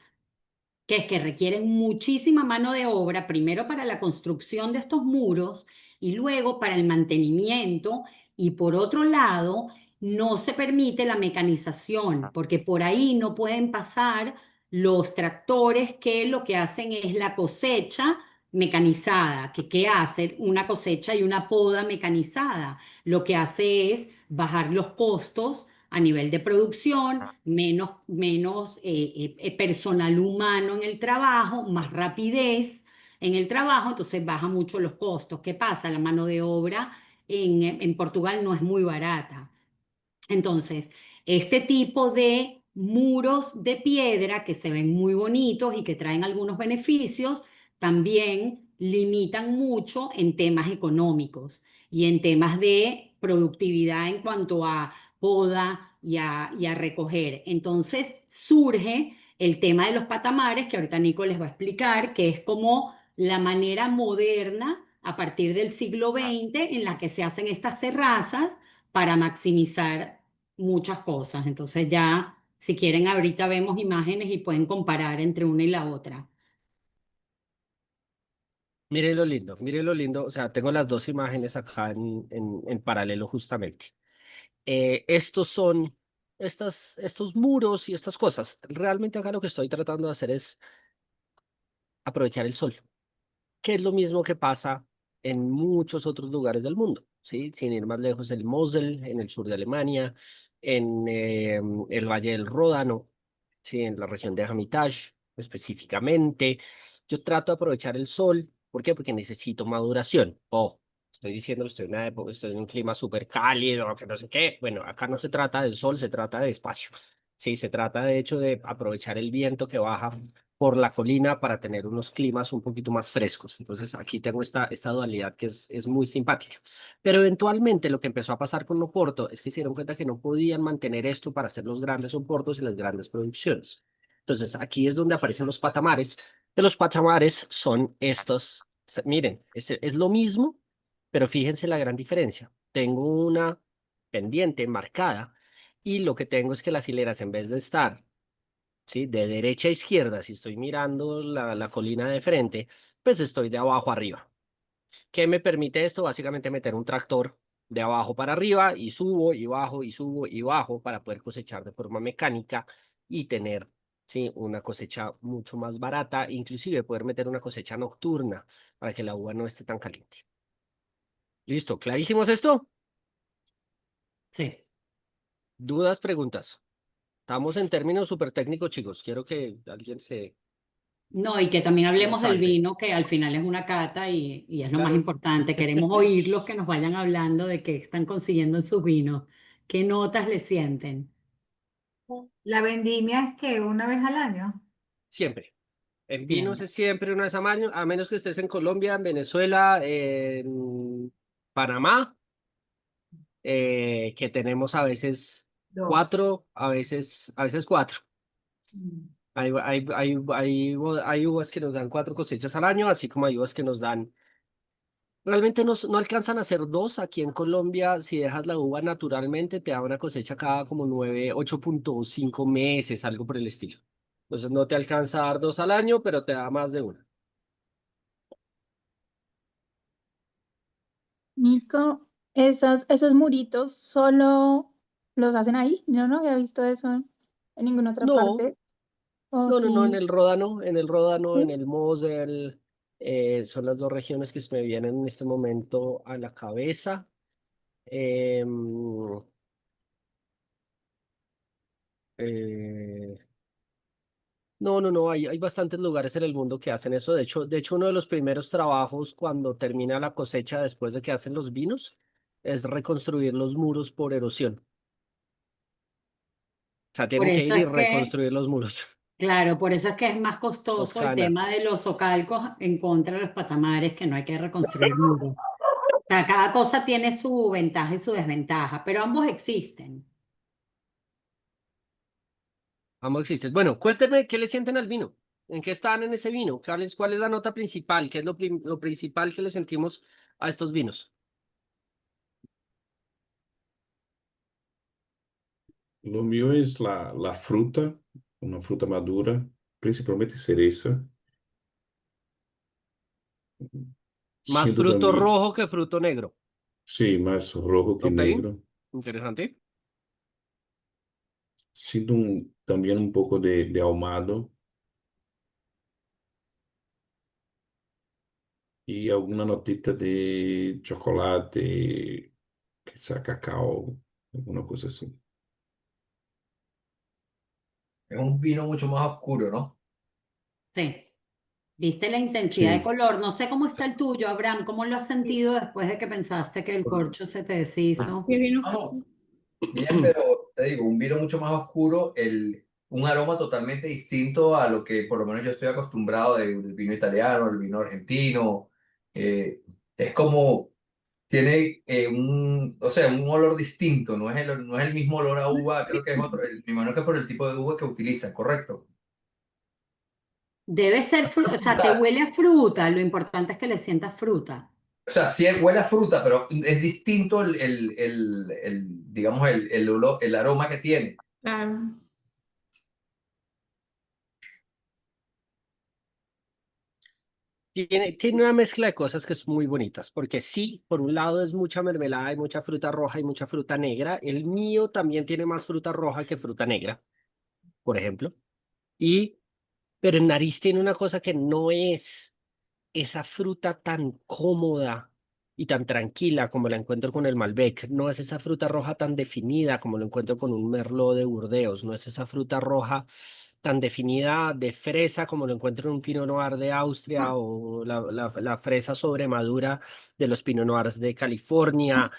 [SPEAKER 1] que es que requieren muchísima mano de obra, primero para la construcción de estos muros y luego para el mantenimiento. Y por otro lado, no se permite la mecanización, porque por ahí no pueden pasar los tractores que lo que hacen es la cosecha mecanizada, que ¿qué hace? Una cosecha y una poda mecanizada. Lo que hace es bajar los costos a nivel de producción, menos personal humano en el trabajo, más rapidez en el trabajo, entonces baja mucho los costos. ¿Qué pasa? La mano de obra en Portugal no es muy barata. Entonces, este tipo de muros de piedra que se ven muy bonitos y que traen algunos beneficios, también limitan mucho en temas económicos y en temas de productividad en cuanto a poda y a recoger. Entonces, surge el tema de los patamares, que ahorita Nico les va a explicar, que es como la manera moderna a partir del siglo XX en la que se hacen estas terrazas para maximizar muchas cosas. Entonces ya, si quieren, ahorita vemos imágenes y pueden comparar entre una y la otra.
[SPEAKER 2] Mire lo lindo, o sea, tengo las dos imágenes acá en paralelo justamente. Estos son, estos muros y estas cosas. Realmente acá lo que estoy tratando de hacer es aprovechar el sol, que es lo mismo que pasa en muchos otros lugares del mundo, ¿sí? Sin ir más lejos, el Mosel, en el sur de Alemania, en el Valle del Ródano, ¿sí? En la región de Hermitage, específicamente. Yo trato de aprovechar el sol, ¿por qué? Porque necesito maduración. Oh, estoy diciendo, estoy en una época, estoy en un clima súper cálido, que no sé qué. Bueno, acá no se trata del sol, se trata de espacio. Sí, se trata de hecho de aprovechar el viento que baja por la colina para tener unos climas un poquito más frescos. Entonces aquí tengo esta dualidad que es muy simpática. Pero eventualmente lo que empezó a pasar con Oporto es que se dieron cuenta que no podían mantener esto para hacer los grandes Oportos y las grandes producciones. Entonces aquí es donde aparecen los patamares, que los patamares son estos, miren, es lo mismo, pero fíjense la gran diferencia. Tengo una pendiente marcada y lo que tengo es que las hileras en vez de estar, ¿sí? De derecha a izquierda, si estoy mirando la colina de frente, pues estoy de abajo a arriba. ¿Qué me permite esto? Básicamente meter un tractor de abajo para arriba y subo y bajo y subo y bajo para poder cosechar de forma mecánica y tener, ¿sí? Una cosecha mucho más barata, inclusive poder meter una cosecha nocturna para que la uva no esté tan caliente. ¿Listo? ¿Clarísimos esto?
[SPEAKER 1] Sí.
[SPEAKER 2] ¿Dudas, preguntas? Estamos en términos súper técnicos, chicos. Quiero que alguien se
[SPEAKER 1] No, y que también
[SPEAKER 2] no
[SPEAKER 1] hablemos del
[SPEAKER 2] salte.
[SPEAKER 1] vino, que al final es una cata y es lo más
[SPEAKER 2] Claro.
[SPEAKER 1] importante. Queremos oírlos que nos vayan hablando de qué están consiguiendo en sus vinos, qué notas le sienten.
[SPEAKER 7] La vendimia es que una vez al año.
[SPEAKER 2] Siempre. En vinos
[SPEAKER 1] Bien.
[SPEAKER 2] es siempre una vez al año, a menos que estés en Colombia, en Venezuela, en Panamá, que tenemos a veces
[SPEAKER 7] Dos.
[SPEAKER 2] cuatro, a veces cuatro.
[SPEAKER 7] Mm.
[SPEAKER 2] Hay uvas que nos dan cuatro cosechas al año, así como hay uvas que nos dan. Realmente no alcanzan a ser dos. Aquí en Colombia, si dejas la uva naturalmente, te da una cosecha cada como 8.5 meses, algo por el estilo. Entonces no te alcanza a dar dos al año, pero te da más de una.
[SPEAKER 3] Nico, esos muritos solo los hacen ahí. Yo no había visto eso en ninguna otra
[SPEAKER 2] No,
[SPEAKER 3] parte. O
[SPEAKER 2] no,
[SPEAKER 3] sí,
[SPEAKER 2] En
[SPEAKER 3] sí.
[SPEAKER 2] el Mosel, son las dos regiones que se me vienen en este momento a la cabeza. Em, eh, no, hay bastantes lugares en el mundo que hacen eso. De hecho, uno de los primeros trabajos cuando termina la cosecha después de que hacen los vinos es reconstruir los muros por erosión. O sea,
[SPEAKER 1] Por
[SPEAKER 2] tienen que
[SPEAKER 1] eso
[SPEAKER 2] ir y
[SPEAKER 1] es que,
[SPEAKER 2] reconstruir los muros.
[SPEAKER 1] claro, por eso es que es más costoso el
[SPEAKER 2] Toscana.
[SPEAKER 1] tema de los socalcos en contra de los patamares, que no hay que reconstruir muros. O sea, cada cosa tiene su ventaja y su desventaja, pero ambos existen.
[SPEAKER 2] Ambos existen. Bueno, cuéntenme qué le sienten al vino. ¿En qué están en ese vino? ¿Cuál es la nota principal? ¿Qué es lo principal que le sentimos a estos vinos?
[SPEAKER 8] Lo mío es la fruta, una fruta madura, principalmente cereza.
[SPEAKER 2] Más
[SPEAKER 8] Siento
[SPEAKER 2] fruto
[SPEAKER 8] también,
[SPEAKER 2] rojo que fruto negro.
[SPEAKER 8] sí, más rojo que
[SPEAKER 2] Ok,
[SPEAKER 8] negro.
[SPEAKER 2] interesante.
[SPEAKER 8] Siento también un poco de ahumado. y alguna notita de chocolate, quizá cacao, alguna cosa así.
[SPEAKER 9] Es un vino mucho más oscuro, ¿no?
[SPEAKER 1] Sí. ¿Viste la intensidad de
[SPEAKER 8] Sí.
[SPEAKER 1] color? No sé cómo está el tuyo, Abraham. ¿Cómo lo has sentido después de que pensaste que el corcho se te deshizo?
[SPEAKER 3] Qué vino.
[SPEAKER 9] No, no, bien, pero te digo, un vino mucho más oscuro, un aroma totalmente distinto a lo que por lo menos yo estoy acostumbrado del vino italiano, el vino argentino. Es como, tiene o sea, un olor distinto, no es el mismo olor a uva, creo que es otro, me imagino que es por el tipo de uva que utiliza, ¿correcto?
[SPEAKER 1] Debe ser fruta, o sea, te huele a fruta. Lo importante es que le sientas fruta.
[SPEAKER 9] O sea, sí huele a fruta, pero es distinto digamos, el olor, el aroma que tiene.
[SPEAKER 3] Claro.
[SPEAKER 2] Tiene una mezcla de cosas que es muy bonitas, porque sí, por un lado es mucha mermelada y mucha fruta roja y mucha fruta negra. El mío también tiene más fruta roja que fruta negra, por ejemplo. Y, pero en nariz tiene una cosa que no es esa fruta tan cómoda y tan tranquila como la encuentro con el Malbec. No es esa fruta roja tan definida como lo encuentro con un Merlot de Burdeos. No es esa fruta roja tan definida de fresa como lo encuentro en un Pinot Noir de Austria o la fresa sobremadura de los Pinot Noirs de California,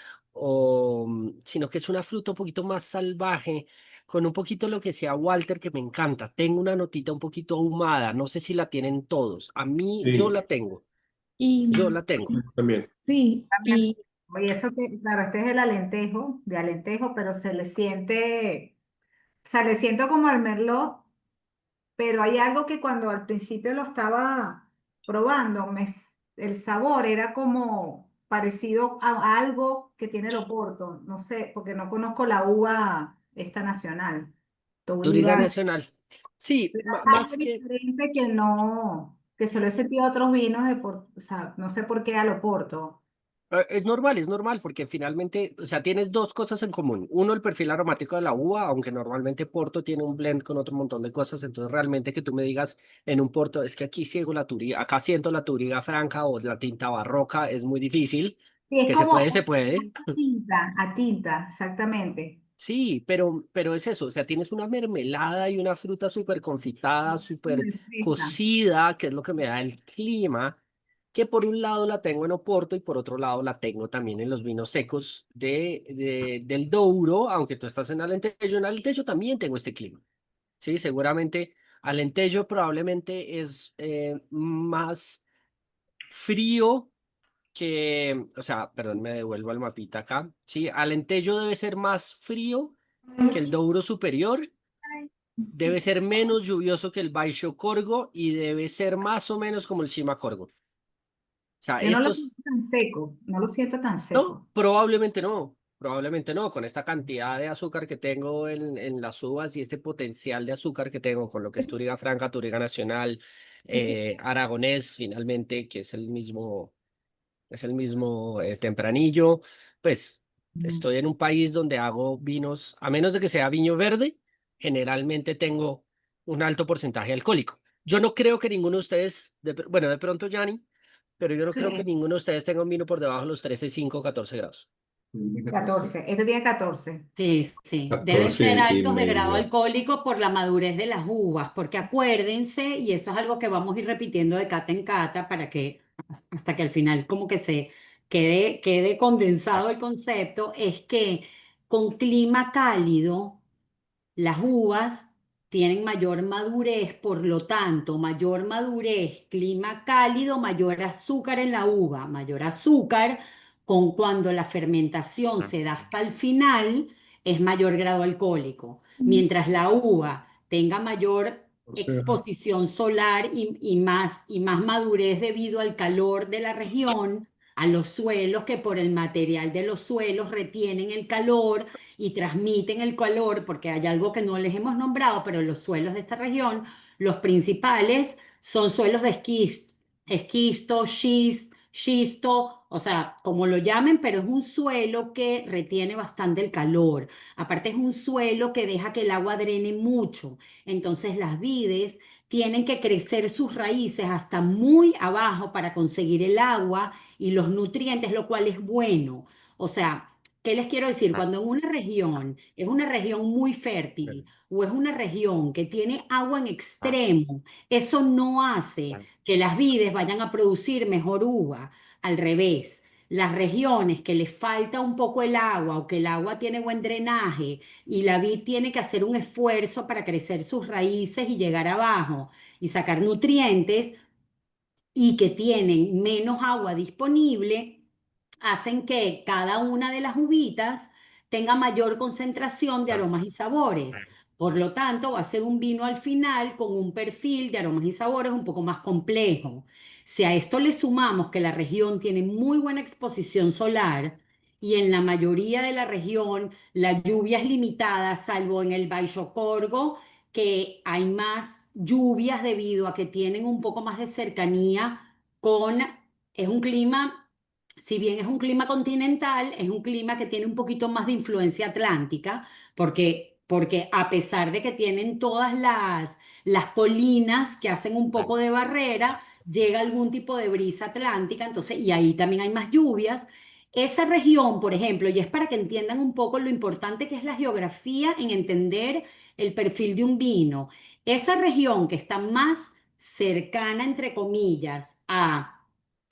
[SPEAKER 2] sino que es una fruta un poquito más salvaje, con un poquito lo que sea Walter, que me encanta. Tengo una notita un poquito ahumada, no sé si la tienen todos. A mí, yo
[SPEAKER 8] Sí,
[SPEAKER 2] la tengo, yo
[SPEAKER 3] Y
[SPEAKER 2] la tengo.
[SPEAKER 8] también.
[SPEAKER 3] sí,
[SPEAKER 7] También,
[SPEAKER 3] y
[SPEAKER 7] y eso que, claro, este es el alentejo, de alentejo, pero se le siente, o sea, le siento como al merlot, pero hay algo que cuando al principio lo estaba probando, el sabor era como parecido a algo que tiene el Oporto, no sé, porque no conozco la uva esta nacional,
[SPEAKER 2] Touriga
[SPEAKER 7] Touriga,
[SPEAKER 2] Nacional. Sí,
[SPEAKER 7] algo
[SPEAKER 2] más que
[SPEAKER 7] diferente que no, que se lo he sentido a otros vinos o sea, no sé por qué al Oporto.
[SPEAKER 2] Es normal, porque finalmente, o sea, tienes dos cosas en común. Uno, el perfil aromático de la uva, aunque normalmente Porto tiene un blend con otro montón de cosas, entonces realmente que tú me digas en un Porto, es que aquí sigo la Touriga, acá siento la Touriga franca o la tinta barroca, es muy difícil,
[SPEAKER 7] Sí, es
[SPEAKER 2] que
[SPEAKER 7] como
[SPEAKER 2] se puede.
[SPEAKER 7] a tinta, exactamente.
[SPEAKER 2] Sí, pero es eso, o sea, tienes una mermelada y una fruta súper confitada, súper
[SPEAKER 7] Fresa.
[SPEAKER 2] cocida, que es lo que me da el clima, que por un lado la tengo en Oporto y por otro lado la tengo también en los vinos secos del Douro, aunque tú estás en Alentejo también tengo este clima, ¿sí? Seguramente Alentejo probablemente es más frío o sea, perdón, me devuelvo al mapita acá, ¿sí? Alentejo debe ser más frío que el Douro Superior, debe ser menos lluvioso que el Baixo Corgo y debe ser más o menos como el Cima Corgo. O sea,
[SPEAKER 7] Yo no lo
[SPEAKER 2] estos,
[SPEAKER 7] siento tan seco, no lo siento tan
[SPEAKER 2] no,
[SPEAKER 7] seco.
[SPEAKER 2] probablemente no, con esta cantidad de azúcar que tengo en las uvas y este potencial de azúcar que tengo con lo que es Touriga Franca, Touriga Nacional, Aragonés, finalmente, que es el mismo tempranillo, pues
[SPEAKER 7] Mm.
[SPEAKER 2] estoy en un país donde hago vinos, a menos de que sea viño verde, generalmente tengo un alto porcentaje alcohólico. Yo no creo que ninguno de ustedes, bueno, de pronto Yanni, pero yo no creo que
[SPEAKER 7] Sí,
[SPEAKER 2] ninguno de ustedes tenga un vino por debajo de los 13,5, 14 grados.
[SPEAKER 7] 14. Este tiene 14.
[SPEAKER 1] Sí, sí. Deben
[SPEAKER 8] 14
[SPEAKER 1] ser
[SPEAKER 8] y
[SPEAKER 1] altos de grado
[SPEAKER 8] medio.
[SPEAKER 1] alcohólico por la madurez de las uvas, porque acuérdense, y eso es algo que vamos a ir repitiendo de cata en cata para que hasta que al final como que se quede condensado el concepto, es que con clima cálido las uvas tienen mayor madurez, por lo tanto, mayor madurez, clima cálido, mayor azúcar en la uva, mayor azúcar, con cuando la fermentación se da hasta el final, es mayor grado alcohólico. Mientras la uva tenga mayor
[SPEAKER 8] O sea,
[SPEAKER 1] exposición solar y más madurez debido al calor de la región, a los suelos que por el material de los suelos retienen el calor y transmiten el calor, porque hay algo que no les hemos nombrado, pero los suelos de esta región, los principales son suelos de esquisto, xisto, o sea, como lo llamen, pero es un suelo que retiene bastante el calor. Aparte es un suelo que deja que el agua drene mucho. Entonces las vides tienen que crecer sus raíces hasta muy abajo para conseguir el agua y los nutrientes, lo cual es bueno. O sea, ¿qué les quiero decir? Cuando en una región es una región muy fértil o es una región que tiene agua en extremo, eso no hace que las vides vayan a producir mejor uva. Al revés, las regiones que les falta un poco el agua o que el agua tiene buen drenaje y la vid tiene que hacer un esfuerzo para crecer sus raíces y llegar abajo y sacar nutrientes y que tienen menos agua disponible, hacen que cada una de las uvitas tenga mayor concentración de aromas y sabores. Por lo tanto, va a ser un vino al final con un perfil de aromas y sabores un poco más complejo. Si a esto le sumamos que la región tiene muy buena exposición solar y en la mayoría de la región la lluvia es limitada, salvo en el Baixo Corgo, que hay más lluvias debido a que tienen un poco más de cercanía con, es un clima, si bien es un clima continental, es un clima que tiene un poquito más de influencia atlántica, porque a pesar de que tienen todas las colinas que hacen un poco de barrera, llega algún tipo de brisa atlántica, entonces, y ahí también hay más lluvias. Esa región, por ejemplo, y es para que entiendan un poco lo importante que es la geografía en entender el perfil de un vino. Esa región que está más cercana, entre comillas, a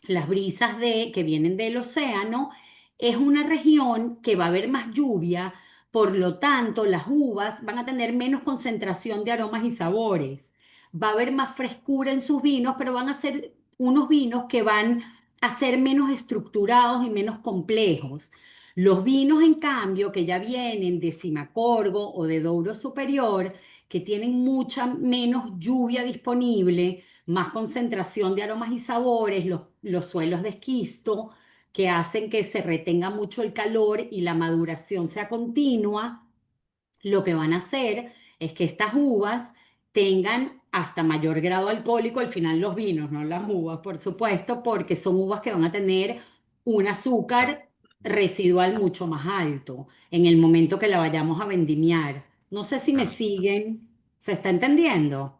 [SPEAKER 1] las brisas que vienen del océano, es una región que va a haber más lluvia, por lo tanto, las uvas van a tener menos concentración de aromas y sabores. Va a haber más frescura en sus vinos, pero van a ser unos vinos que van a ser menos estructurados y menos complejos. Los vinos, en cambio, que ya vienen de Cimacorgo o de Douro Superior, que tienen mucha menos lluvia disponible, más concentración de aromas y sabores, los suelos de esquisto, que hacen que se retenga mucho el calor y la maduración sea continua, lo que van a hacer es que estas uvas tengan hasta mayor grado alcohólico al final los vinos, no las uvas, por supuesto, porque son uvas que van a tener un azúcar residual mucho más alto en el momento que la vayamos a vendimiar. No sé si me siguen, ¿se está entendiendo?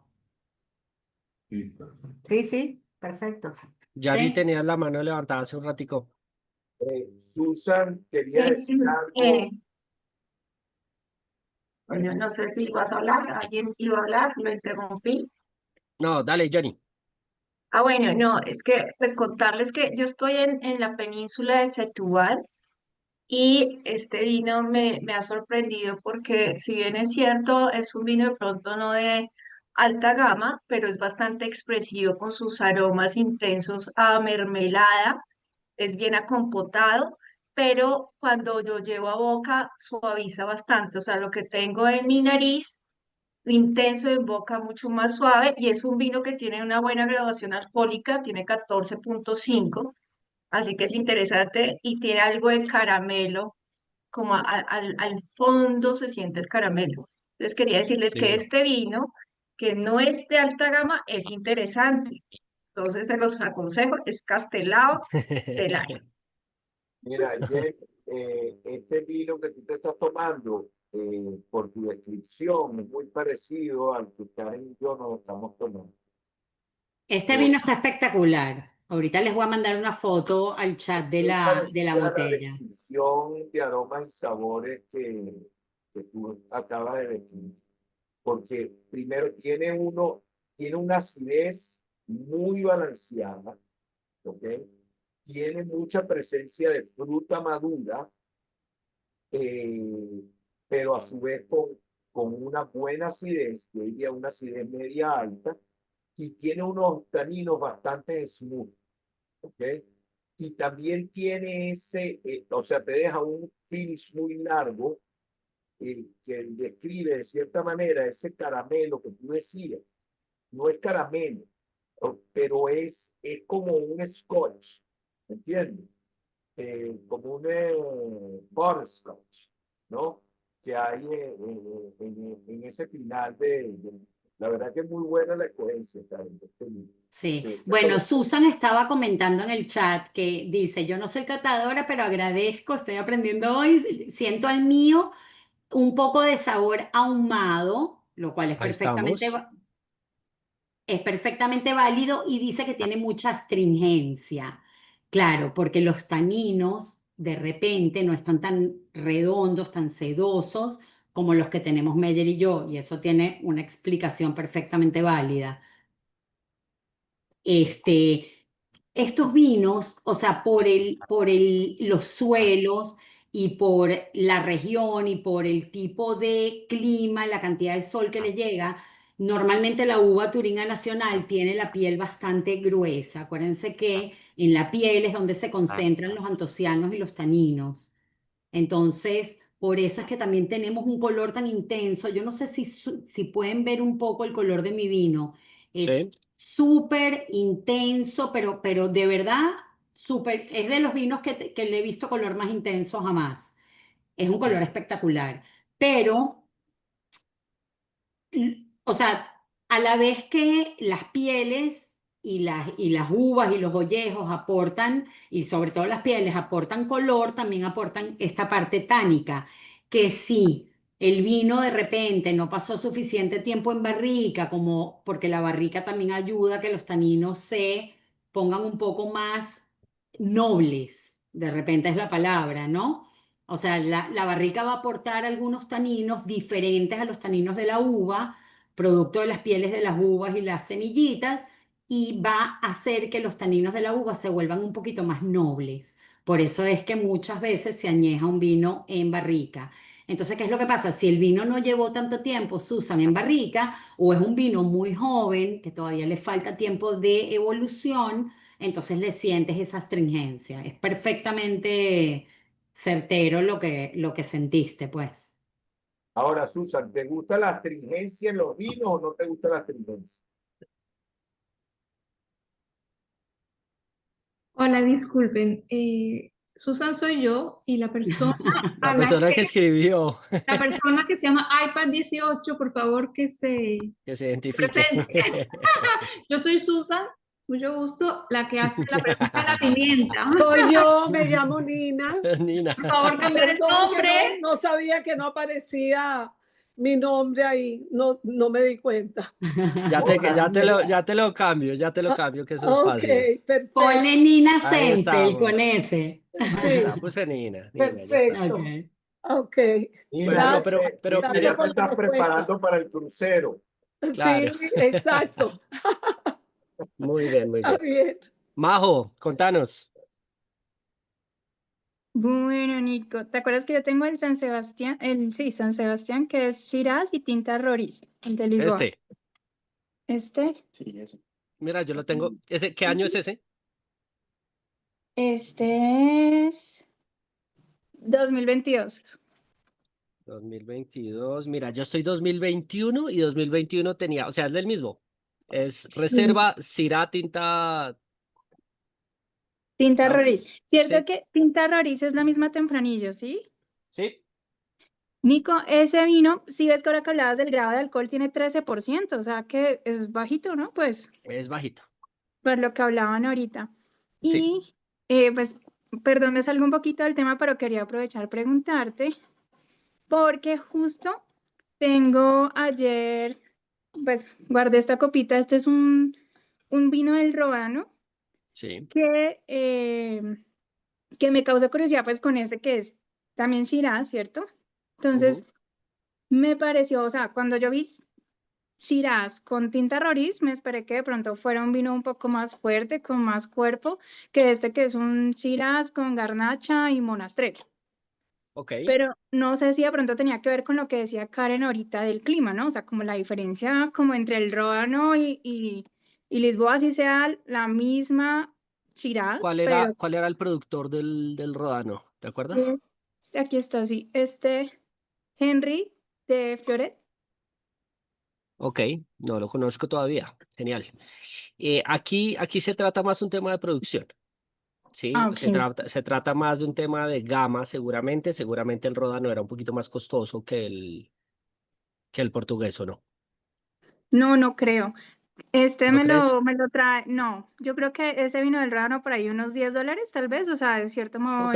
[SPEAKER 7] Sí, sí, perfecto.
[SPEAKER 2] Yari
[SPEAKER 1] ¿Sí?
[SPEAKER 2] tenía la mano levantada hace un ratico.
[SPEAKER 4] Susan quería decir algo.
[SPEAKER 6] Bueno, no sé si vas a hablar, alguien iba a hablar, lo interrumpí.
[SPEAKER 2] No, dale, Johnny.
[SPEAKER 6] Ah, bueno, no, es que pues contarles que yo estoy en la península de Setúbal y este vino me ha sorprendido porque si bien es cierto, es un vino de pronto no de alta gama, pero es bastante expresivo con sus aromas intensos a mermelada, es bien acompotado, pero cuando yo llevo a boca suaviza bastante, o sea, lo que tengo en mi nariz intenso en boca, mucho más suave, y es un vino que tiene una buena graduación alcohólica, tiene 14,5, así que es interesante y tiene algo de caramelo, como al fondo se siente el caramelo. Entonces quería decirles que
[SPEAKER 2] Sí.
[SPEAKER 6] este vino, que no es de alta gama, es interesante. Entonces se los aconsejo, es Castelao del Año.
[SPEAKER 4] Mira, Jen, este vino que tú te estás tomando, por tu descripción, es muy parecido al que Karen y yo nos estamos tomando.
[SPEAKER 1] Este vino está espectacular. Ahorita les voy a mandar una foto al chat de
[SPEAKER 4] Muy
[SPEAKER 1] de la
[SPEAKER 4] parecida a la
[SPEAKER 1] botella.
[SPEAKER 4] descripción de aromas y sabores que tú acabas de decir. Porque primero tiene una acidez muy balanceada, ¿ok? Tiene mucha presencia de fruta madura, eh, pero a su vez con una buena acidez, yo diría una acidez media alta, y tiene unos taninos bastante smooth, ¿ok? Y también tiene o sea, te deja un finish muy largo, que describe de cierta manera ese caramelo que tú decías. No es caramelo, pero es como un scotch, ¿entiendes? Como un butterscotch, ¿no? Que hay en ese final la verdad que es muy buena la coherencia, Karen, de este libro.
[SPEAKER 1] Sí,
[SPEAKER 4] Te
[SPEAKER 1] bueno,
[SPEAKER 4] lo-
[SPEAKER 1] Susan estaba comentando en el chat que dice, yo no soy catadora, pero agradezco, estoy aprendiendo hoy, siento al mío un poco de sabor ahumado, lo cual es
[SPEAKER 2] Ahí estamos.
[SPEAKER 1] es perfectamente válido y dice que tiene mucha astringencia. Claro, porque los taninos de repente no están tan redondos, tan sedosos como los que tenemos Meyer y yo, y eso tiene una explicación perfectamente válida. Este, estos vinos, o sea, los suelos y por la región y por el tipo de clima, la cantidad de sol que le llega, normalmente la uva Turinga Nacional tiene la piel bastante gruesa. Acuérdense que en la piel es donde se concentran los antocianos y los taninos. Entonces, por eso es que también tenemos un color tan intenso. Yo no sé si pueden ver un poco el color de mi vino. Es
[SPEAKER 2] Sí,
[SPEAKER 1] súper intenso, pero de verdad, súper, es de los vinos que le he visto color más intenso jamás. Es un color espectacular. Pero o sea, a la vez que las pieles y las uvas y los ollejos aportan, y sobre todo las pieles aportan color, también aportan esta parte tánica, que si el vino de repente no pasó suficiente tiempo en barrica, como porque la barrica también ayuda a que los taninos se pongan un poco más nobles, de repente es la palabra, ¿no? O sea, la barrica va a aportar algunos taninos diferentes a los taninos de la uva, producto de las pieles de las uvas y las semillitas, y va a hacer que los taninos de la uva se vuelvan un poquito más nobles. Por eso es que muchas veces se añeja un vino en barrica. Entonces, ¿qué es lo que pasa? Si el vino no llevó tanto tiempo, Susan, en barrica, o es un vino muy joven, que todavía le falta tiempo de evolución, entonces le sientes esa astringencia. Es perfectamente certero lo que sentiste, pues.
[SPEAKER 4] Ahora, Susan, ¿te gusta la astringencia en los vinos o no te gusta la astringencia?
[SPEAKER 10] Hola, disculpen. Susan soy yo y la persona
[SPEAKER 2] la
[SPEAKER 10] a la
[SPEAKER 2] persona
[SPEAKER 10] que,
[SPEAKER 2] que escribió,
[SPEAKER 10] la persona que se llama iPad 18, por favor, que se
[SPEAKER 2] que se identifique.
[SPEAKER 10] presente. Yo soy Susan, mucho gusto, la que hace la pregunta de la pimienta.
[SPEAKER 5] Soy yo, me llamo Nina.
[SPEAKER 2] Nina.
[SPEAKER 10] Por favor, cambiar el
[SPEAKER 5] Perdón que
[SPEAKER 10] nombre.
[SPEAKER 5] no sabía que no aparecía mi nombre ahí. No me di cuenta.
[SPEAKER 4] Hola,
[SPEAKER 2] Ya te lo cambio, que eso es
[SPEAKER 5] Ok,
[SPEAKER 2] fácil.
[SPEAKER 5] perfecto.
[SPEAKER 1] Ponle Nina
[SPEAKER 2] Ahí
[SPEAKER 1] Senfeld con
[SPEAKER 2] estamos.
[SPEAKER 1] ese.
[SPEAKER 2] Ahí
[SPEAKER 5] Sí,
[SPEAKER 2] está, puse Nina, ya está.
[SPEAKER 5] perfecto.
[SPEAKER 1] Ok.
[SPEAKER 5] Ok.
[SPEAKER 2] Bueno, no,
[SPEAKER 5] Gracias.
[SPEAKER 2] pero
[SPEAKER 4] Nina,
[SPEAKER 2] quería,
[SPEAKER 4] ya te
[SPEAKER 5] Gracias por la
[SPEAKER 4] estás
[SPEAKER 5] respuesta.
[SPEAKER 4] preparando para el crucero.
[SPEAKER 2] claro,
[SPEAKER 5] Sí, exacto.
[SPEAKER 2] muy bien, muy
[SPEAKER 5] Está
[SPEAKER 2] bien.
[SPEAKER 5] bien.
[SPEAKER 2] Majo, contanos.
[SPEAKER 3] Bueno, Nico, ¿te acuerdas que yo tengo el San Sebastián, sí, San Sebastián, que es Shiraz y tinta Roriz, de Lisboa?
[SPEAKER 2] Este,
[SPEAKER 3] Este,
[SPEAKER 2] mira, yo lo tengo. ¿Qué año es ese?
[SPEAKER 3] este es 2022.
[SPEAKER 2] 2022. Mira, yo estoy 2021 y 2021 tenía, o sea, es el mismo. Es
[SPEAKER 3] Sí.
[SPEAKER 2] reserva, Syrah, tinta.
[SPEAKER 3] Tinta
[SPEAKER 2] ah,
[SPEAKER 3] Roriz. ¿Cierto
[SPEAKER 2] Sí,
[SPEAKER 3] que tinta Roriz es la misma tempranillo, sí?
[SPEAKER 2] sí,
[SPEAKER 3] Nico, ese vino, si ves que ahora que hablabas del grado de alcohol, tiene 13%, o sea que es bajito, ¿no? Pues,
[SPEAKER 2] es bajito.
[SPEAKER 3] por lo que hablaban ahorita.
[SPEAKER 2] Sí.
[SPEAKER 3] Y, pues, perdón, me salgo un poquito del tema, pero quería aprovechar preguntarte, porque justo tengo ayer, pues, guardé esta copita, este es un vino del Ródano
[SPEAKER 2] Sí.
[SPEAKER 3] que me causa curiosidad, pues, con este que es también Shiraz, ¿cierto? Entonces,
[SPEAKER 2] Ujú.
[SPEAKER 3] me pareció, o sea, cuando yo vi Shiraz con tinta Roriz, me esperé que de pronto fuera un vino un poco más fuerte, con más cuerpo, que este que es un Shiraz con garnacha y monastrell.
[SPEAKER 2] Ok.
[SPEAKER 3] Pero no sé si de pronto tenía que ver con lo que decía Karen ahorita del clima, ¿no? O sea, como la diferencia como entre el Ródano y Lisboa, si sea la misma Shiraz, pero
[SPEAKER 2] ¿Cuál era el productor del Ródano? ¿Te acuerdas?
[SPEAKER 3] es, aquí está, sí, Henry de Floret.
[SPEAKER 2] Ok, no lo conozco todavía. Genial. Aquí se trata más un tema de producción.
[SPEAKER 3] Ah,
[SPEAKER 2] Sí,
[SPEAKER 3] ok.
[SPEAKER 2] se trata más de un tema de gama, seguramente. Seguramente el Ródano era un poquito más costoso que el portugués, ¿o no?
[SPEAKER 3] No, no creo. Este
[SPEAKER 2] ¿No crees?
[SPEAKER 3] me lo trae, no, yo creo que ese vino del Ródano por ahí unos $10 tal vez, o sea, de cierto modo
[SPEAKER 2] Ok.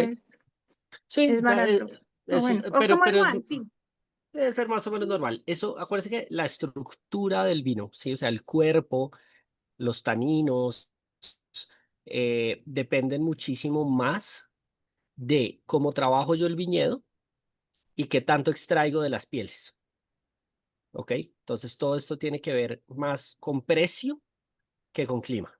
[SPEAKER 2] Sí,
[SPEAKER 3] es barato. O bueno, o como
[SPEAKER 2] pero es,
[SPEAKER 3] igual, sí.
[SPEAKER 2] Debe ser más o menos normal. Eso, acuérdense que la estructura del vino, ¿sí? O sea, el cuerpo, los taninos, dependen muchísimo más de cómo trabajo yo el viñedo y qué tanto extraigo de las pieles. ¿Ok? Entonces, todo esto tiene que ver más con precio que con clima.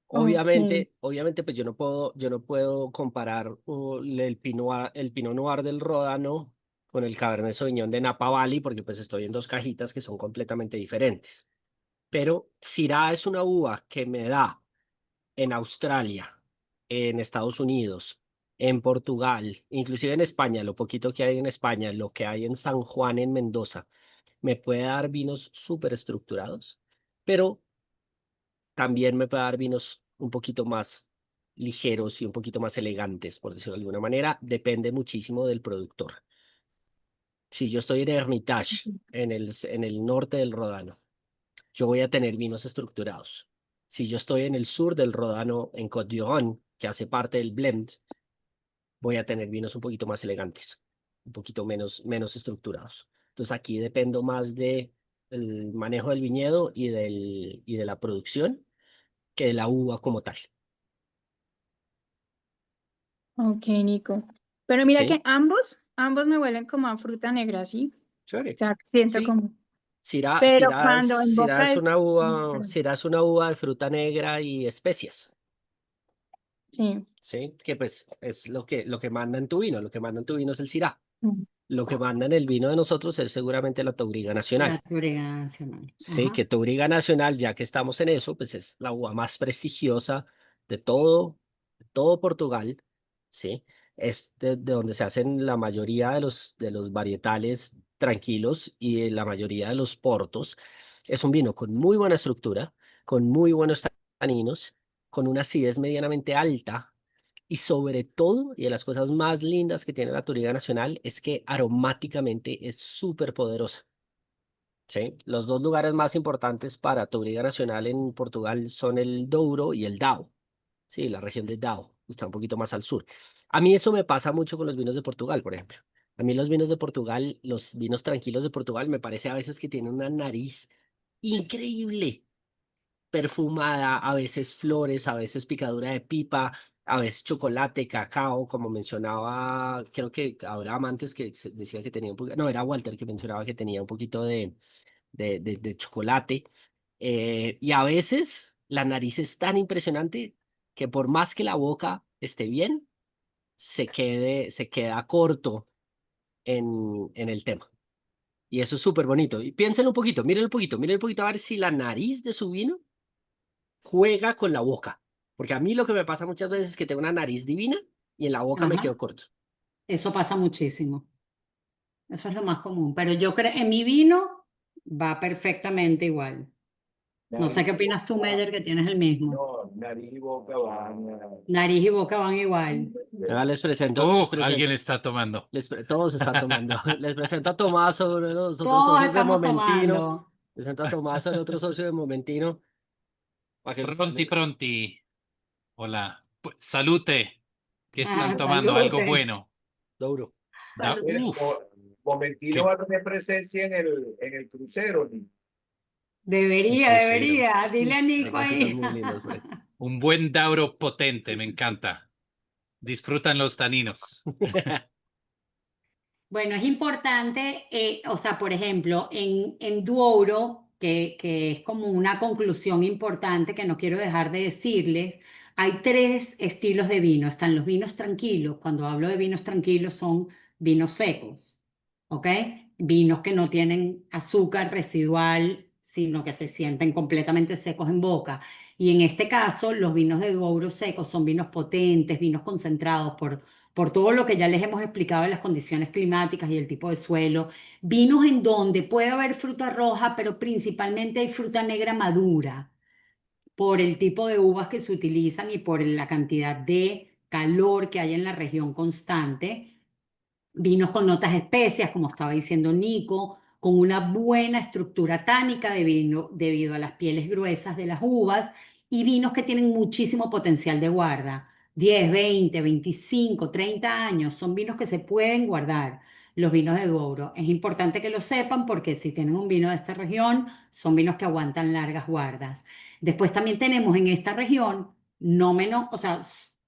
[SPEAKER 3] Ok.
[SPEAKER 2] Obviamente, pues yo no puedo comparar el Pinot Noir del Ródano con el Cabernet Sauvignon de Napa Valley, porque pues estoy en dos cajitas que son completamente diferentes. Pero Syrah es una uva que me da en Australia, en Estados Unidos, en Portugal, inclusive en España, lo poquito que hay en España, lo que hay en San Juan, en Mendoza, me puede dar vinos súper estructurados, pero también me puede dar vinos un poquito más ligeros y un poquito más elegantes, por decirlo de alguna manera. Depende muchísimo del productor. Si yo estoy en Hermitage, en el norte del Ródano, yo voy a tener vinos estructurados. Si yo estoy en el sur del Ródano, en Côte-d'Iron, que hace parte del blend, voy a tener vinos un poquito más elegantes, un poquito menos estructurados. Entonces aquí dependo más de el manejo del viñedo y de la producción que de la uva como tal.
[SPEAKER 3] Ok, Nico. Pero mira
[SPEAKER 2] ¿Sí?
[SPEAKER 3] que ambos me huelen como a fruta negra, ¿sí?
[SPEAKER 2] Chévere.
[SPEAKER 3] O sea, siento
[SPEAKER 2] Sí.
[SPEAKER 3] como, pero cuando en boca es muy diferente.
[SPEAKER 2] Syrah es una uva de fruta negra y especias.
[SPEAKER 3] Sí.
[SPEAKER 2] ¿Sí? Que pues es lo que manda en tu vino. Lo que manda en tu vino es el Syrah.
[SPEAKER 3] Mm.
[SPEAKER 2] Lo que manda en el vino de nosotros es seguramente la Touriga
[SPEAKER 1] La
[SPEAKER 2] Nacional.
[SPEAKER 1] Touriga Nacional.
[SPEAKER 2] Sí,
[SPEAKER 1] Ajá.
[SPEAKER 2] que Touriga Nacional, ya que estamos en eso, pues es la uva más prestigiosa de todo Portugal, ¿sí? Es de donde se hacen la mayoría de los varietales tranquilos y la mayoría de los portos. Es un vino con muy buena estructura, con muy buenos taninos, con una acidez medianamente alta y sobre todo, y de las cosas más lindas que tiene la Touriga Nacional, es que aromáticamente es súper poderosa. Sí, los dos lugares más importantes para Touriga Nacional en Portugal son el Douro y el Dão. Sí, la región de Dão está un poquito más al sur. A mí eso me pasa mucho con los vinos de Portugal, por ejemplo. A mí los vinos de Portugal, los vinos tranquilos de Portugal, me parece a veces que tienen una nariz increíble, perfumada, a veces flores, a veces picadura de pipa, a veces chocolate, cacao, como mencionaba, creo que Abraham antes que decía que tenía un poquito, no, era Walter que mencionaba que tenía un poquito de chocolate. Y a veces la nariz es tan impresionante que por más que la boca esté bien, se queda corto en el tema. Y eso es súper bonito. Y piénsenlo miren un poquito a ver si la nariz de su vino juega con la boca. Porque a mí lo que me pasa muchas veces es que tengo una nariz divina y en la boca me quedo
[SPEAKER 1] Ajá.
[SPEAKER 2] corto.
[SPEAKER 1] Eso pasa muchísimo. Eso es lo más común. Pero yo creo, en mi vino va perfectamente igual. No sé
[SPEAKER 4] Nariz
[SPEAKER 1] qué
[SPEAKER 4] y
[SPEAKER 1] opinas tú,
[SPEAKER 4] boca,
[SPEAKER 1] Meyer, que tienes el mismo.
[SPEAKER 4] no, nariz y boca van.
[SPEAKER 1] Nariz y boca van igual.
[SPEAKER 2] Ahora les presento, les
[SPEAKER 11] Alguien
[SPEAKER 2] presento,
[SPEAKER 11] está tomando.
[SPEAKER 2] todos están tomando. Les presento a Tomás, uno de los otros
[SPEAKER 1] Todos
[SPEAKER 2] socios de
[SPEAKER 1] estamos
[SPEAKER 2] Momentino.
[SPEAKER 1] tomando.
[SPEAKER 2] Les presento a Tomás, el otro socio de Momentino. Para que
[SPEAKER 11] Pronti, pronti. Hola. Salute. ¿Qué están
[SPEAKER 1] Ah,
[SPEAKER 11] tomando? Algo
[SPEAKER 1] salute.
[SPEAKER 11] bueno.
[SPEAKER 2] Douro.
[SPEAKER 1] Salud.
[SPEAKER 4] Mira,
[SPEAKER 11] Uf.
[SPEAKER 4] Momentino
[SPEAKER 11] Qué,
[SPEAKER 4] va a tener presencia en el crucero, Nick.
[SPEAKER 11] un
[SPEAKER 1] Debería,
[SPEAKER 11] crucero.
[SPEAKER 1] debería. Dile a
[SPEAKER 2] Hay
[SPEAKER 1] Nico
[SPEAKER 2] cositas
[SPEAKER 1] ahí.
[SPEAKER 2] muy lindas por ahí.
[SPEAKER 11] Un buen Dauro potente, me encanta. Disfrutan los taninos.
[SPEAKER 1] Bueno, es importante, o sea, por ejemplo, en Douro, que es como una conclusión importante que no quiero dejar de decirles, hay tres estilos de vino. Están los vinos tranquilos. Cuando hablo de vinos tranquilos son vinos secos, ¿ok? Vinos que no tienen azúcar residual, sino que se sienten completamente secos en boca. Y en este caso, los vinos de Douro secos son vinos potentes, vinos concentrados por todo lo que ya les hemos explicado de las condiciones climáticas y el tipo de suelo, vinos en donde puede haber fruta roja, pero principalmente hay fruta negra madura, por el tipo de uvas que se utilizan y por la cantidad de calor que hay en la región constante. Vinos con notas especias, como estaba diciendo Nico, con una buena estructura tánica de vino debido a las pieles gruesas de las uvas y vinos que tienen muchísimo potencial de guarda. 10, 20, 25, 30 años, son vinos que se pueden guardar. los vinos de Douro. Es importante que lo sepan porque si tienen un vino de esta región, son vinos que aguantan largas guardas. Después también tenemos en esta región, no menos, o sea,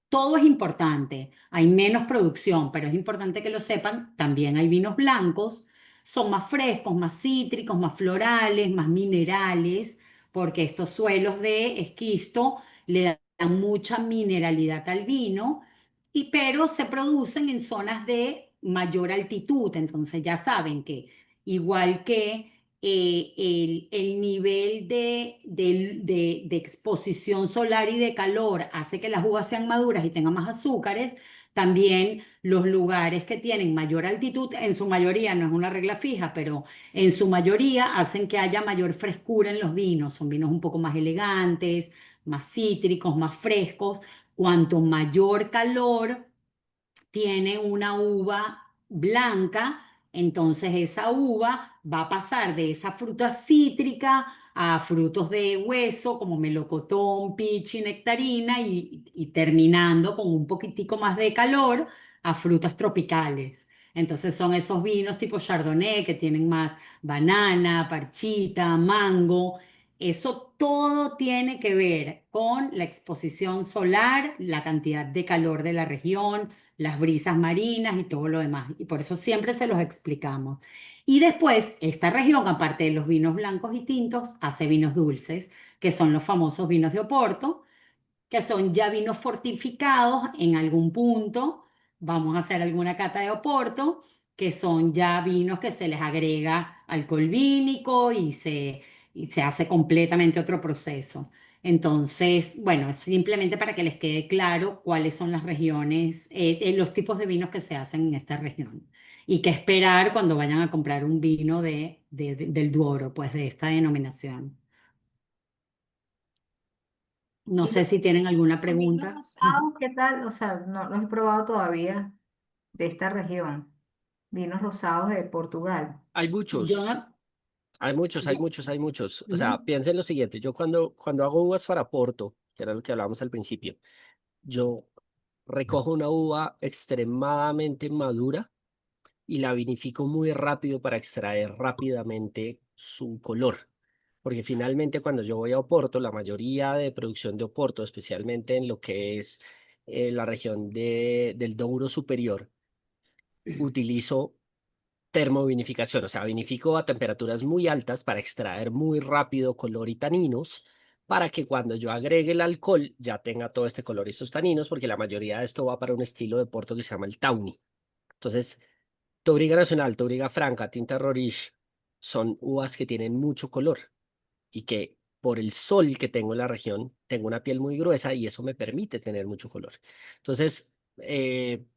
[SPEAKER 1] todo es importante. Hay menos producción, pero es importante que lo sepan. También hay vinos blancos, son más frescos, más cítricos, más florales, más minerales, porque estos suelos de esquisto le dan mucha mineralidad al vino pero se producen en zonas de mayor altitud. Entonces ya saben que igual que el nivel de exposición solar y de calor hace que las uvas sean maduras y tengan más azúcares, también los lugares que tienen mayor altitud, en su mayoría, no es una regla fija, pero en su mayoría hacen que haya mayor frescura en los vinos. Son vinos un poco más elegantes, más cítricos, más frescos. Cuanto mayor calor tiene una uva blanca, entonces esa uva va a pasar de esa fruta cítrica a frutos de hueso como melocotón, pichi, nectarina y terminando con un poquitico más de calor a frutas tropicales. Entonces son esos vinos tipo Chardonnay que tienen más banana, parchita, mango. Eso todo tiene que ver con la exposición solar, la cantidad de calor de la región, las brisas marinas y todo lo demás. Y por eso siempre se los explicamos. Y después, esta región, aparte de los vinos blancos y tintos, hace vinos dulces, que son los famosos vinos de Oporto, que son ya vinos fortificados en algún punto. Vamos a hacer alguna cata de Oporto, que son ya vinos que se les agrega alcohol vínico y se hace completamente otro proceso. Entonces, bueno, es simplemente para que les quede claro cuáles son las regiones, los tipos de vinos que se hacen en esta región. Y qué esperar cuando vayan a comprar un vino del Douro, pues de esta denominación. No
[SPEAKER 7] ¿Y
[SPEAKER 1] sé si tienen alguna
[SPEAKER 7] los vinos
[SPEAKER 1] pregunta.
[SPEAKER 7] rosados, qué tal? O sea, no los he probado todavía de esta región. Vinos rosados de Portugal.
[SPEAKER 2] Hay
[SPEAKER 1] Yo,
[SPEAKER 2] muchos, hay muchos, hay
[SPEAKER 1] yo-
[SPEAKER 2] muchos, hay muchos. O sea,
[SPEAKER 1] ujú.
[SPEAKER 2] piensen lo siguiente, yo cuando hago uvas para Porto, que era lo que hablábamos al principio, yo recojo una uva extremadamente madura y la vinifico muy rápido para extraer rápidamente su color. Porque finalmente cuando yo voy a Oporto, la mayoría de producción de Oporto, especialmente en lo que es la región del Douro Superior, utilizo termovinificación, o sea, vinifico a temperaturas muy altas para extraer muy rápido color y taninos, para que cuando yo agregue el alcohol ya tenga todo este color y estos taninos, porque la mayoría de esto va para un estilo de Porto que se llama el Tawny. Entonces, Touriga Nacional, Touriga Franca, Tinta Roriz son uvas que tienen mucho color y que por el sol que tengo en la región, tengo una piel muy gruesa y eso me permite tener mucho color. Entonces,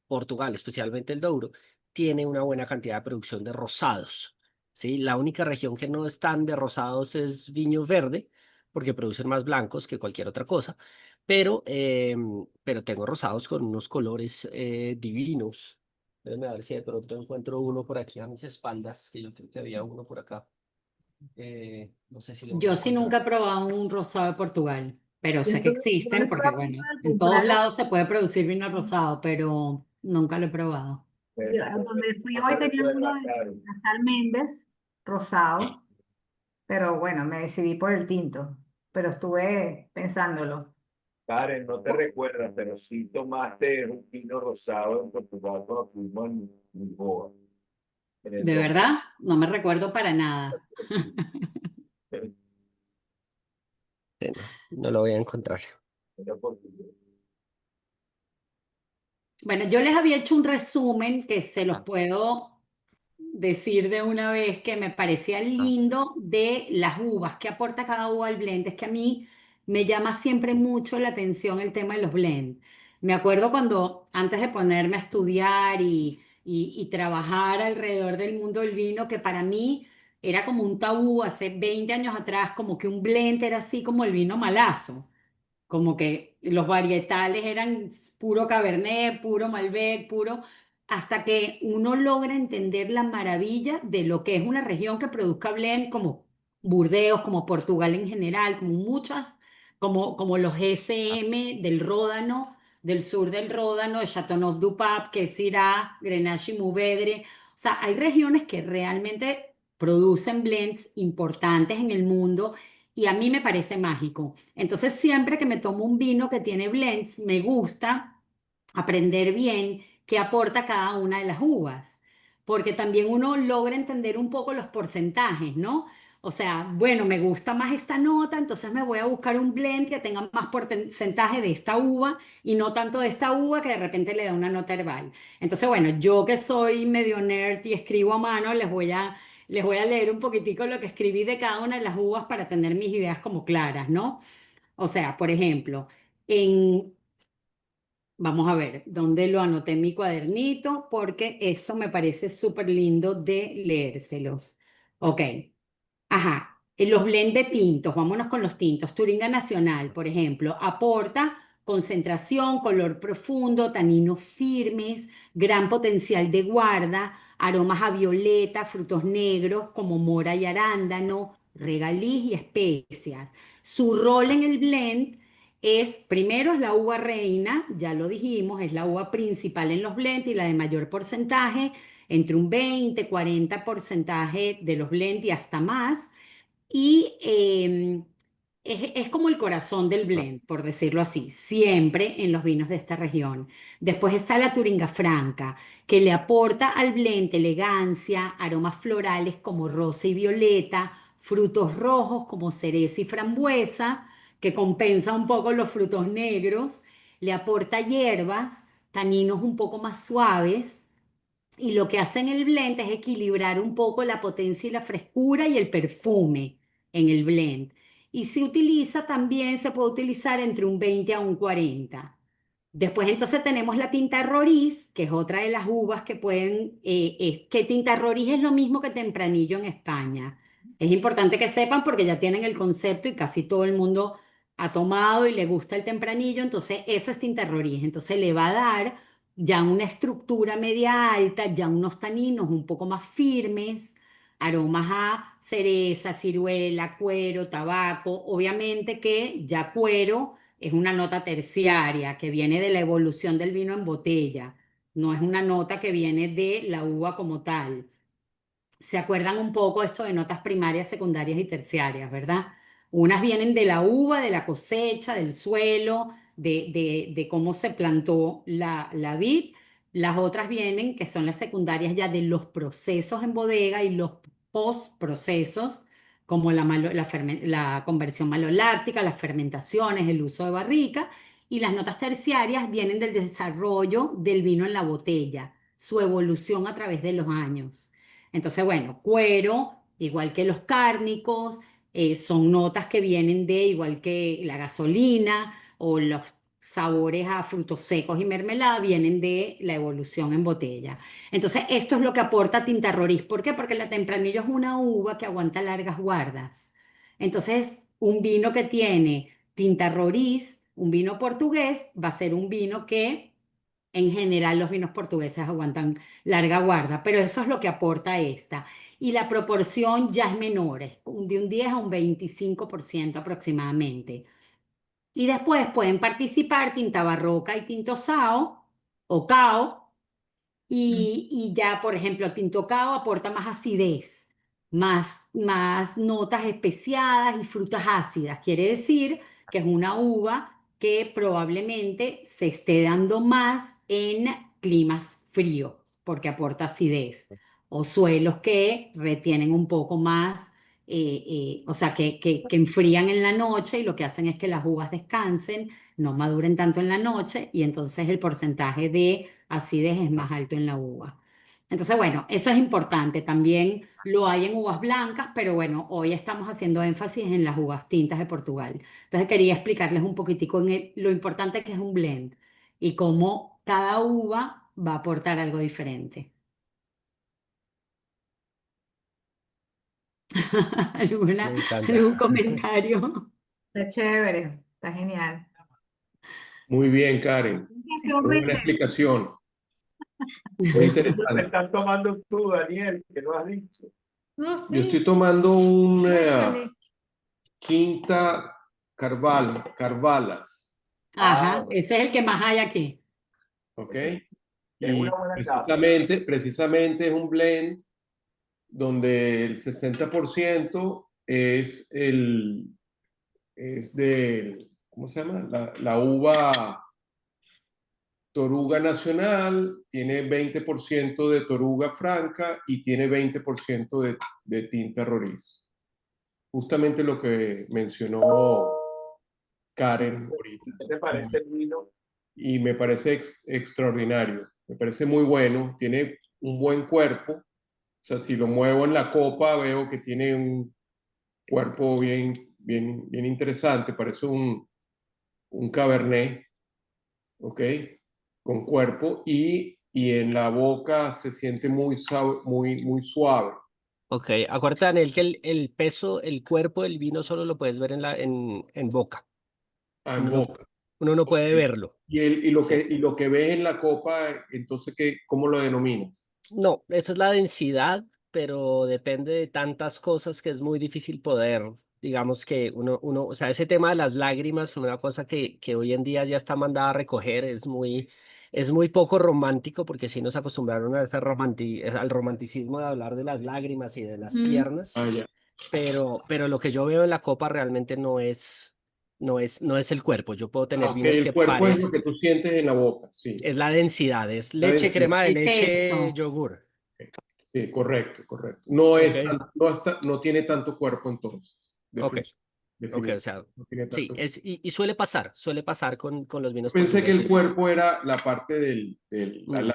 [SPEAKER 2] Portugal, especialmente el Douro, tiene una buena cantidad de producción de rosados. ¿Sí? La única región que no están de rosados es Viño Verde, porque producen más blancos que cualquier otra cosa, pero tengo rosados con unos colores divinos. Déjenme ver si de pronto encuentro uno por aquí a mis espaldas, que yo creo que había uno por acá. No sé si lo voy a
[SPEAKER 1] Yo sí
[SPEAKER 2] encontrar.
[SPEAKER 1] nunca he probado un rosado de Portugal, pero sé que
[SPEAKER 7] Yo
[SPEAKER 1] existen
[SPEAKER 7] estuve
[SPEAKER 1] porque,
[SPEAKER 7] a punto
[SPEAKER 1] bueno,
[SPEAKER 7] de
[SPEAKER 1] en todos
[SPEAKER 7] comprarlo.
[SPEAKER 1] lados se puede producir vino rosado, pero nunca lo he probado.
[SPEAKER 7] Donde fui
[SPEAKER 4] No
[SPEAKER 7] hoy
[SPEAKER 4] te
[SPEAKER 7] tenían uno
[SPEAKER 4] recuerdas,
[SPEAKER 7] de
[SPEAKER 4] Karen.
[SPEAKER 7] Casal Méndez, rosado, pero bueno, me decidí por el tinto, pero estuve pensándolo.
[SPEAKER 4] Karen, no te recuerdas, pero sí tomaste un vino rosado en Portugal cuando fuimos en Lisboa, en el
[SPEAKER 1] ¿De
[SPEAKER 4] Dom.
[SPEAKER 1] verdad? No me recuerdo para nada.
[SPEAKER 4] Sí.
[SPEAKER 2] Sí, no, no lo voy a encontrar.
[SPEAKER 4] Era portugués.
[SPEAKER 1] Bueno, yo les había hecho un resumen que se los
[SPEAKER 2] Ah,
[SPEAKER 1] puedo decir de una vez que me parecía
[SPEAKER 2] ah,
[SPEAKER 1] lindo de las uvas, que aporta cada uva al blend. Es que a mí me llama siempre mucho la atención el tema de los blends. Me acuerdo cuando antes de ponerme a estudiar y trabajar alrededor del mundo del vino, que para mí era como un tabú hace 20 años atrás, como que un blend era así como el vino malazo. Como que los varietales eran puro Cabernet, puro Malbec, puro, hasta que uno logra entender la maravilla de lo que es una región que produzca blend como Burdeos, como Portugal en general, como muchas, como los
[SPEAKER 2] ah,
[SPEAKER 1] SM del Ródano, del sur del Ródano, de Châteauneuf-du-Pape, que es Syrah, Grenache y Mourvèdre. O sea, hay regiones que realmente producen blends importantes en el mundo y a mí me parece mágico. Entonces, siempre que me tomo un vino que tiene blends, me gusta aprender bien qué aporta cada una de las uvas, porque también uno logra entender un poco los porcentajes, ¿no? O sea, bueno, me gusta más esta nota, entonces me voy a buscar un blend que tenga más porcentaje de esta uva y no tanto de esta uva que de repente le da una nota herbal. Entonces, bueno, yo que soy medio nerd y escribo a mano, les voy a leer un poquitico lo que escribí de cada una de las uvas para tener mis ideas como claras, ¿no? O sea, por ejemplo, en, vamos a ver, ¿dónde lo anoté en mi cuadernito? Porque eso me parece súper lindo de leérselos. Ok. Ajá, en los blend de tintos, vámonos con los tintos. Turinga Nacional, por ejemplo, aporta concentración, color profundo, taninos firmes, gran potencial de guarda, aromas a violeta, frutos negros como mora y arándano, regaliz y especias. Su rol en el blend es, primero es la uva reina, ya lo dijimos, es la uva principal en los blends y la de mayor porcentaje, entre un 20-40% de los blends y hasta más. Y es como el corazón del blend, por decirlo así, siempre en los vinos de esta región. Después está la Turinga Franca, que le aporta al blend elegancia, aromas florales como rosa y violeta, frutos rojos como cereza y frambuesa, que compensa un poco los frutos negros, le aporta hierbas, taninos un poco más suaves y lo que hace en el blend es equilibrar un poco la potencia y la frescura y el perfume en el blend. Y se utiliza también, se puede utilizar entre un 20 a un 40. Después entonces tenemos la tinta Roriz, que es otra de las uvas que pueden, que tinta Roriz es lo mismo que Tempranillo en España. Es importante que sepan porque ya tienen el concepto y casi todo el mundo ha tomado y le gusta el Tempranillo, entonces eso es tinta Roriz. Entonces le va a dar ya una estructura media alta, ya unos taninos un poco más firmes, aromas a cereza, ciruela, cuero, tabaco. Obviamente que ya cuero es una nota terciaria que viene de la evolución del vino en botella, no es una nota que viene de la uva como tal. ¿Se acuerdan un poco esto de notas primarias, secundarias y terciarias, verdad? Unas vienen de la uva, de la cosecha, del suelo, de cómo se plantó la vid. Las otras vienen, que son las secundarias ya de los procesos en bodega y los postprocesos, como la conversión maloláctica, las fermentaciones, el uso de barrica. Y las notas terciarias vienen del desarrollo del vino en la botella, su evolución a través de los años. Entonces, bueno, cuero, igual que los cárnicos, son notas que vienen de, igual que la gasolina o los sabores a frutos secos y mermelada, vienen de la evolución en botella. Entonces, esto es lo que aporta Tinta Roriz. ¿Por qué? Porque la Tempranillo es una uva que aguanta largas guardas. Entonces, un vino que tiene Tinta Roriz, un vino portugués, va a ser un vino que en general los vinos portugueses aguantan larga guarda, pero eso es lo que aporta esta. Y la proporción ya es menor, es de un 10 a un 25% aproximadamente. Y después pueden participar tinta barroca y tinto sao o cao, y ya, por ejemplo, Tinto Cao aporta más acidez, más notas especiadas y frutas ácidas. Quiere decir que es una uva que probablemente se esté dando más en climas fríos, porque aporta acidez, o suelos que retienen un poco más, o sea, que enfrían en la noche y lo que hacen es que las uvas descansen, no maduren tanto en la noche y entonces el porcentaje de acidez es más alto en la uva. Entonces, bueno, eso es importante. También lo hay en uvas blancas, pero bueno, hoy estamos haciendo énfasis en las uvas tintas de Portugal. Entonces, quería explicarles un poquitico lo importante que es un blend y cómo cada uva va a aportar algo diferente.
[SPEAKER 2] Me encanta.
[SPEAKER 1] ¿Algún comentario?
[SPEAKER 7] Está chévere, está genial.
[SPEAKER 12] Muy bien, Karen.
[SPEAKER 7] Hace un
[SPEAKER 12] Muy buena
[SPEAKER 7] intenso.
[SPEAKER 12] explicación. Muy
[SPEAKER 4] ¿Qué
[SPEAKER 12] interesante.
[SPEAKER 4] estás tomando tú, Daniel, que no has dicho?
[SPEAKER 10] No
[SPEAKER 12] Yo
[SPEAKER 10] sé.
[SPEAKER 12] estoy tomando un
[SPEAKER 10] Cuéntale.
[SPEAKER 12] Quinta Carvalas,
[SPEAKER 1] Ajá,
[SPEAKER 4] bueno,
[SPEAKER 1] ese es el que más hay aquí.
[SPEAKER 12] ¿ok?
[SPEAKER 4] Es
[SPEAKER 12] Y
[SPEAKER 4] una buena cata.
[SPEAKER 12] precisamente es un blend donde el 60% es de, ¿cómo se llama? La uva Toruga Nacional, tiene 20% de Toruga Franca y tiene 20% de tinta Roriz. Justamente lo que mencionó Karen ahorita.
[SPEAKER 4] ¿Qué te parece el vino?
[SPEAKER 12] Y me parece extraordinario, me parece muy bueno, tiene un buen cuerpo, o sea, si lo muevo en la copa veo que tiene un cuerpo bien interesante, parece un cabernet, ¿ok? Con cuerpo y en la boca se siente muy suave.
[SPEAKER 2] Ok, acuérdate, Daniel, que el peso, el cuerpo del vino solo lo puedes ver en boca.
[SPEAKER 12] En
[SPEAKER 2] Uno no,
[SPEAKER 12] boca.
[SPEAKER 2] uno no puede
[SPEAKER 12] Ok.
[SPEAKER 2] verlo.
[SPEAKER 12] Y
[SPEAKER 2] Sí.
[SPEAKER 12] lo que ves en la copa, entonces, ¿cómo lo denominas?
[SPEAKER 2] No, esa es la densidad, pero depende de tantas cosas que es muy difícil poder, digamos que o sea, ese tema de las lágrimas fue una cosa que hoy en día ya está mandada a recoger, es muy poco romántico porque sí nos acostumbraron a al romanticismo de hablar de las lágrimas y de las piernas,
[SPEAKER 12] Ya.
[SPEAKER 2] pero lo que yo veo en la copa realmente no es el cuerpo. Yo puedo tener
[SPEAKER 12] Ok,
[SPEAKER 2] vinos
[SPEAKER 12] el
[SPEAKER 2] que
[SPEAKER 12] cuerpo es lo
[SPEAKER 2] parecen,
[SPEAKER 12] que tú sientes en la boca, sí.
[SPEAKER 2] es la densidad, es
[SPEAKER 12] La
[SPEAKER 2] leche,
[SPEAKER 12] densidad.
[SPEAKER 2] crema de
[SPEAKER 1] El
[SPEAKER 2] leche,
[SPEAKER 1] peso.
[SPEAKER 2] yogur.
[SPEAKER 12] Sí, correcto.
[SPEAKER 2] Ok.
[SPEAKER 12] No tiene tanto cuerpo entonces.
[SPEAKER 2] Ok, ok, o
[SPEAKER 12] Definitivamente.
[SPEAKER 2] sea,
[SPEAKER 12] No tiene
[SPEAKER 2] sí,
[SPEAKER 12] tanto.
[SPEAKER 2] y suele pasar con los
[SPEAKER 12] Yo
[SPEAKER 2] vinos
[SPEAKER 12] pensé que el
[SPEAKER 2] portugueses.
[SPEAKER 12] cuerpo era la parte la
[SPEAKER 2] Mm,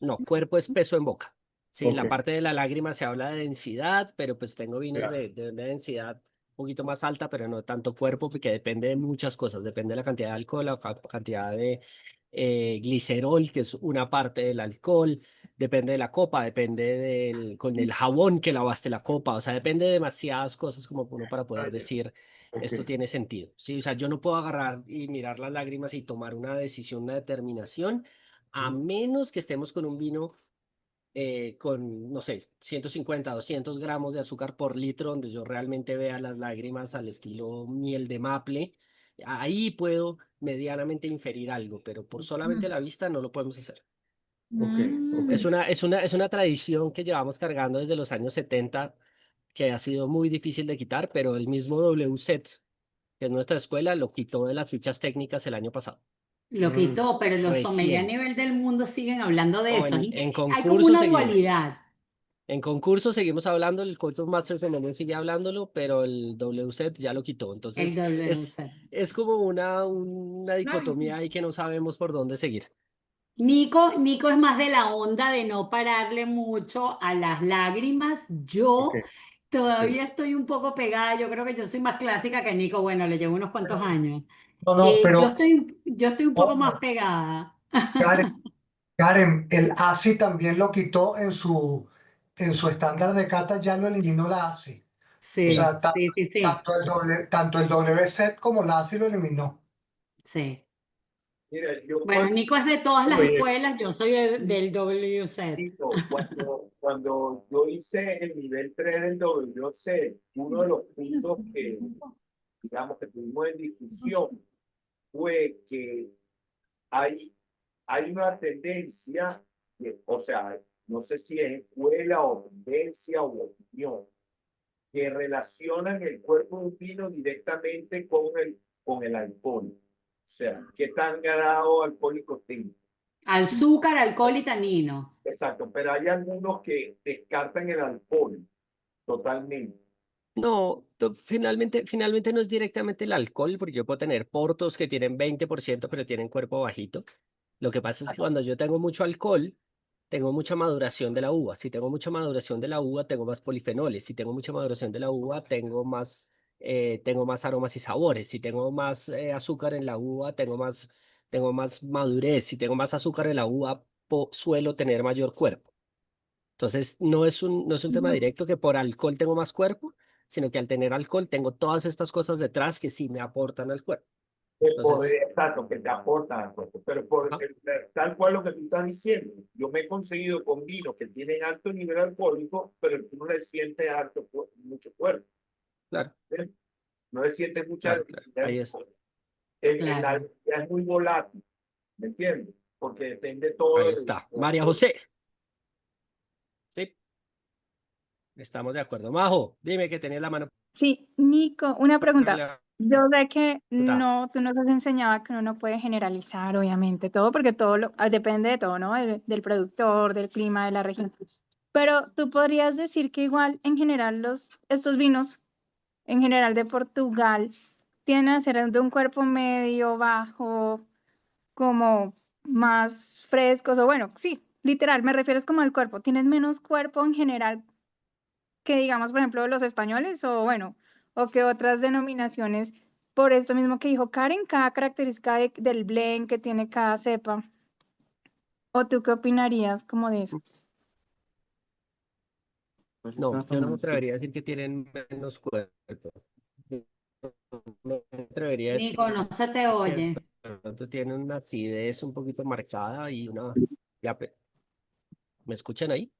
[SPEAKER 2] No, cuerpo es peso en boca. Sí,
[SPEAKER 12] Ok,
[SPEAKER 2] la parte de la lágrima se habla de densidad, pero pues tengo vinos
[SPEAKER 12] ya.
[SPEAKER 2] de una densidad un poquito más alta, pero no tanto cuerpo, porque depende de muchas cosas. Depende de la cantidad de alcohol, la cantidad de glicerol, que es una parte del alcohol. Depende de la copa, depende con el jabón que lavaste la copa. O sea, depende de demasiadas cosas como uno para
[SPEAKER 12] Ah,
[SPEAKER 2] poder
[SPEAKER 12] ya.
[SPEAKER 2] decir
[SPEAKER 12] Ok.
[SPEAKER 2] esto tiene sentido. Sí, o sea, yo no puedo agarrar y mirar las lágrimas y tomar una decisión, una determinación, a menos que estemos con un vino con, no sé, 150, 200 gramos de azúcar por litro, donde yo realmente vea las lágrimas al estilo miel de maple. Ahí puedo medianamente inferir algo, pero por solamente la vista no lo podemos hacer.
[SPEAKER 12] Ok, ok.
[SPEAKER 2] Es una tradición que llevamos cargando desde los años 70, que ha sido muy difícil de quitar, pero el mismo WSET, que es nuestra escuela, lo quitó de las fichas técnicas el año pasado.
[SPEAKER 1] Lo quitó, pero los sommeliers a
[SPEAKER 2] Recién.
[SPEAKER 1] nivel del mundo siguen hablando de
[SPEAKER 2] O
[SPEAKER 1] eso.
[SPEAKER 2] en
[SPEAKER 1] Hay como
[SPEAKER 2] concurso
[SPEAKER 1] una
[SPEAKER 2] seguimos.
[SPEAKER 1] dualidad.
[SPEAKER 2] En concurso seguimos hablando, el Coach of Masters femenino sigue hablándolo, pero el WSET ya lo quitó.
[SPEAKER 1] El
[SPEAKER 2] Entonces
[SPEAKER 1] WC.
[SPEAKER 2] es como una dicotomía ahí que no sabemos por dónde seguir.
[SPEAKER 1] Nico es más de la onda de no pararle mucho a las lágrimas.
[SPEAKER 12] Ok,
[SPEAKER 1] Yo
[SPEAKER 12] sí.
[SPEAKER 1] todavía estoy un poco pegada. Yo creo que yo soy más clásica que Nico. Bueno, le llevo unos cuantos años.
[SPEAKER 13] No, no, pero
[SPEAKER 1] Yo estoy un poco más
[SPEAKER 13] ojo,
[SPEAKER 1] pegada.
[SPEAKER 13] Karen, Karen, el ASI también lo quitó en su estándar de cata, ya lo eliminó la ASI. O
[SPEAKER 1] Sí,
[SPEAKER 13] sea,
[SPEAKER 1] sí, sí, sí,
[SPEAKER 13] tanto el WSET como la ASI lo eliminó.
[SPEAKER 1] sí.
[SPEAKER 4] Mira, yo
[SPEAKER 1] Bueno, Nico es de todas las
[SPEAKER 12] Oye,
[SPEAKER 1] escuelas, yo soy del WZ.
[SPEAKER 4] cuando yo hice el nivel 3 del WC, uno de los puntos que, digamos, que tuvimos en discusión fue que hay una tendencia, o sea, no sé si es escuela o tendencia o opinión, que relacionan el cuerpo de un vino directamente con el alcohol. O sea, qué tan grado alcohólico tiene.
[SPEAKER 1] Azúcar, alcohol y tanino.
[SPEAKER 4] Exacto, pero hay algunos que descartan el alcohol totalmente.
[SPEAKER 2] No, finalmente no es directamente el alcohol, porque yo puedo tener portos que tienen 20%, pero tienen cuerpo bajito. Lo que pasa es que cuando yo tengo mucho alcohol, tengo mucha maduración de la uva. Si tengo mucha maduración de la uva, tengo más polifenoles. Si tengo mucha maduración de la uva, tengo más aromas y sabores. Si tengo más azúcar en la uva, tengo más madurez. Si tengo más azúcar en la uva, suelo tener mayor cuerpo. Entonces, no es un tema directo que por alcohol tengo más cuerpo, sino que al tener alcohol tengo todas estas cosas detrás que sí me aportan al cuerpo. Entonces,
[SPEAKER 4] Exacto, que te aportan al cuerpo. Pero
[SPEAKER 2] ajá,
[SPEAKER 4] tal cual lo que tú estás diciendo, yo me he conseguido con vinos que tienen alto nivel alcohólico, pero tú no le sientes mucho cuerpo.
[SPEAKER 2] claro,
[SPEAKER 4] ¿Ves? No le sientes mucha
[SPEAKER 2] claro,
[SPEAKER 4] densidad.
[SPEAKER 2] ahí es.
[SPEAKER 4] La
[SPEAKER 1] Claro.
[SPEAKER 4] densidad es muy volátil, ¿me entiendes? porque depende todo
[SPEAKER 2] Ahí
[SPEAKER 4] del
[SPEAKER 2] está. María José. Sí, estamos de acuerdo. Majo, dime que tenés la mano
[SPEAKER 3] Sí, Nico, una pregunta.
[SPEAKER 2] levantada.
[SPEAKER 3] Yo sé que no, tú nos has enseñado que uno no puede generalizar, obviamente, todo, porque depende de todo, ¿no? Del productor, del clima, de la región. Pero tú podrías decir que igual, en general, estos vinos, en general de Portugal, tienden a ser de un cuerpo medio, bajo, como más frescos, o bueno, sí, literal, me refiero es como al cuerpo. ¿Tienen menos cuerpo en general que digamos, por ejemplo, los españoles o bueno, o que otras denominaciones, por esto mismo que dijo Karen, cada característica del blend que tiene cada cepa? ¿O tú qué opinarías como de eso?
[SPEAKER 2] No, yo no me atrevería a decir que tienen menos cuerpo. No me atrevería a
[SPEAKER 1] Nico, no
[SPEAKER 2] decir
[SPEAKER 1] se te
[SPEAKER 2] que de
[SPEAKER 1] oye.
[SPEAKER 2] pronto tienen una acidez un poquito marcada y una... ¿Me escuchan ahí?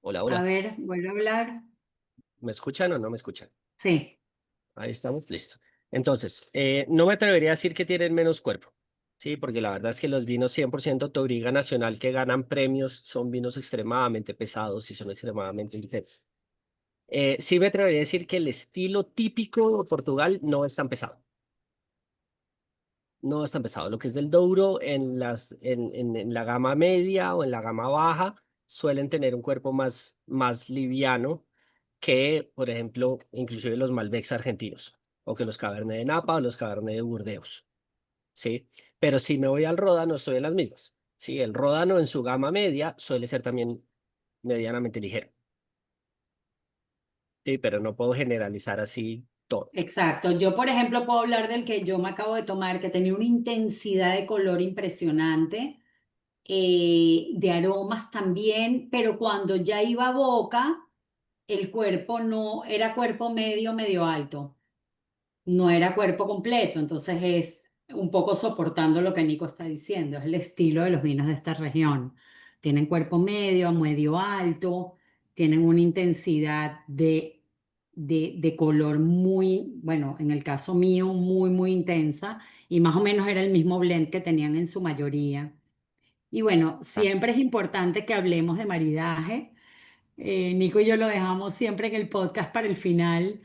[SPEAKER 2] Hola,
[SPEAKER 1] A
[SPEAKER 2] hola.
[SPEAKER 1] ver, vuelve a hablar.
[SPEAKER 2] ¿Me escuchan o no me escuchan?
[SPEAKER 1] Sí.
[SPEAKER 2] Ahí estamos, listo. Entonces, no me atrevería a decir que tienen menos cuerpo, sí, porque la verdad es que los vinos 100% Touriga Nacional que ganan premios son vinos extremadamente pesados y son extremadamente intensos. Sí me atrevería a decir que el estilo típico de Portugal no es tan pesado. No es tan pesado. Lo que es del Douro en la gama media o en la gama baja suelen tener un cuerpo más liviano que, por ejemplo, inclusive los Malbecs argentinos, o que los Cabernet de Napa o los Cabernet de Burdeos, ¿sí? Pero si me voy al Ródano, estoy en las mismas, ¿sí? El Ródano en su gama media suele ser también medianamente ligero, ¿sí? Pero no puedo generalizar así todo.
[SPEAKER 1] Exacto. Yo, por ejemplo, puedo hablar del que yo me acabo de tomar, que tenía una intensidad de color impresionante, de aromas también, pero cuando ya iba a boca, el cuerpo no era cuerpo medio, medio alto, no era cuerpo completo. Entonces es un poco soportando lo que Nico está diciendo, es el estilo de los vinos de esta región. Tienen cuerpo medio, medio alto, tienen una intensidad de color muy, bueno, en el caso mío, muy, muy intensa, y más o menos era el mismo blend que tenían en su mayoría. Y bueno,
[SPEAKER 2] Ah,
[SPEAKER 1] siempre es importante que hablemos de maridaje. Nico y yo lo dejamos siempre en el podcast para el final,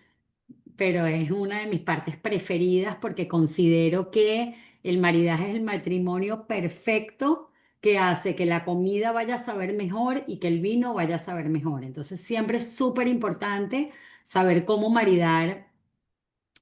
[SPEAKER 1] pero es una de mis partes preferidas porque considero que el maridaje es el matrimonio perfecto que hace que la comida vaya a saber mejor y que el vino vaya a saber mejor. Entonces siempre es súper importante saber cómo maridar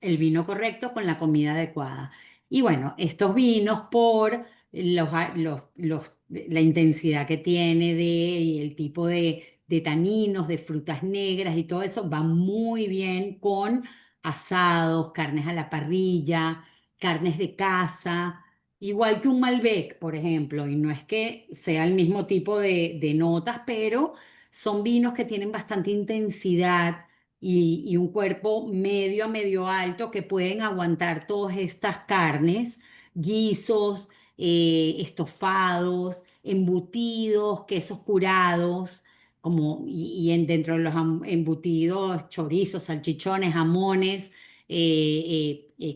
[SPEAKER 1] el vino correcto con la comida adecuada. Y bueno, estos vinos por la intensidad que tiene y el tipo de taninos, de frutas negras y todo eso va muy bien con asados, carnes a la parrilla, carnes de caza, igual que un Malbec, por ejemplo. Y no es que sea el mismo tipo de notas, pero son vinos que tienen bastante intensidad y un cuerpo medio a medio alto que pueden aguantar todas estas carnes, guisos, estofados, embutidos, quesos curados, dentro de los embutidos, chorizos, salchichones, jamones,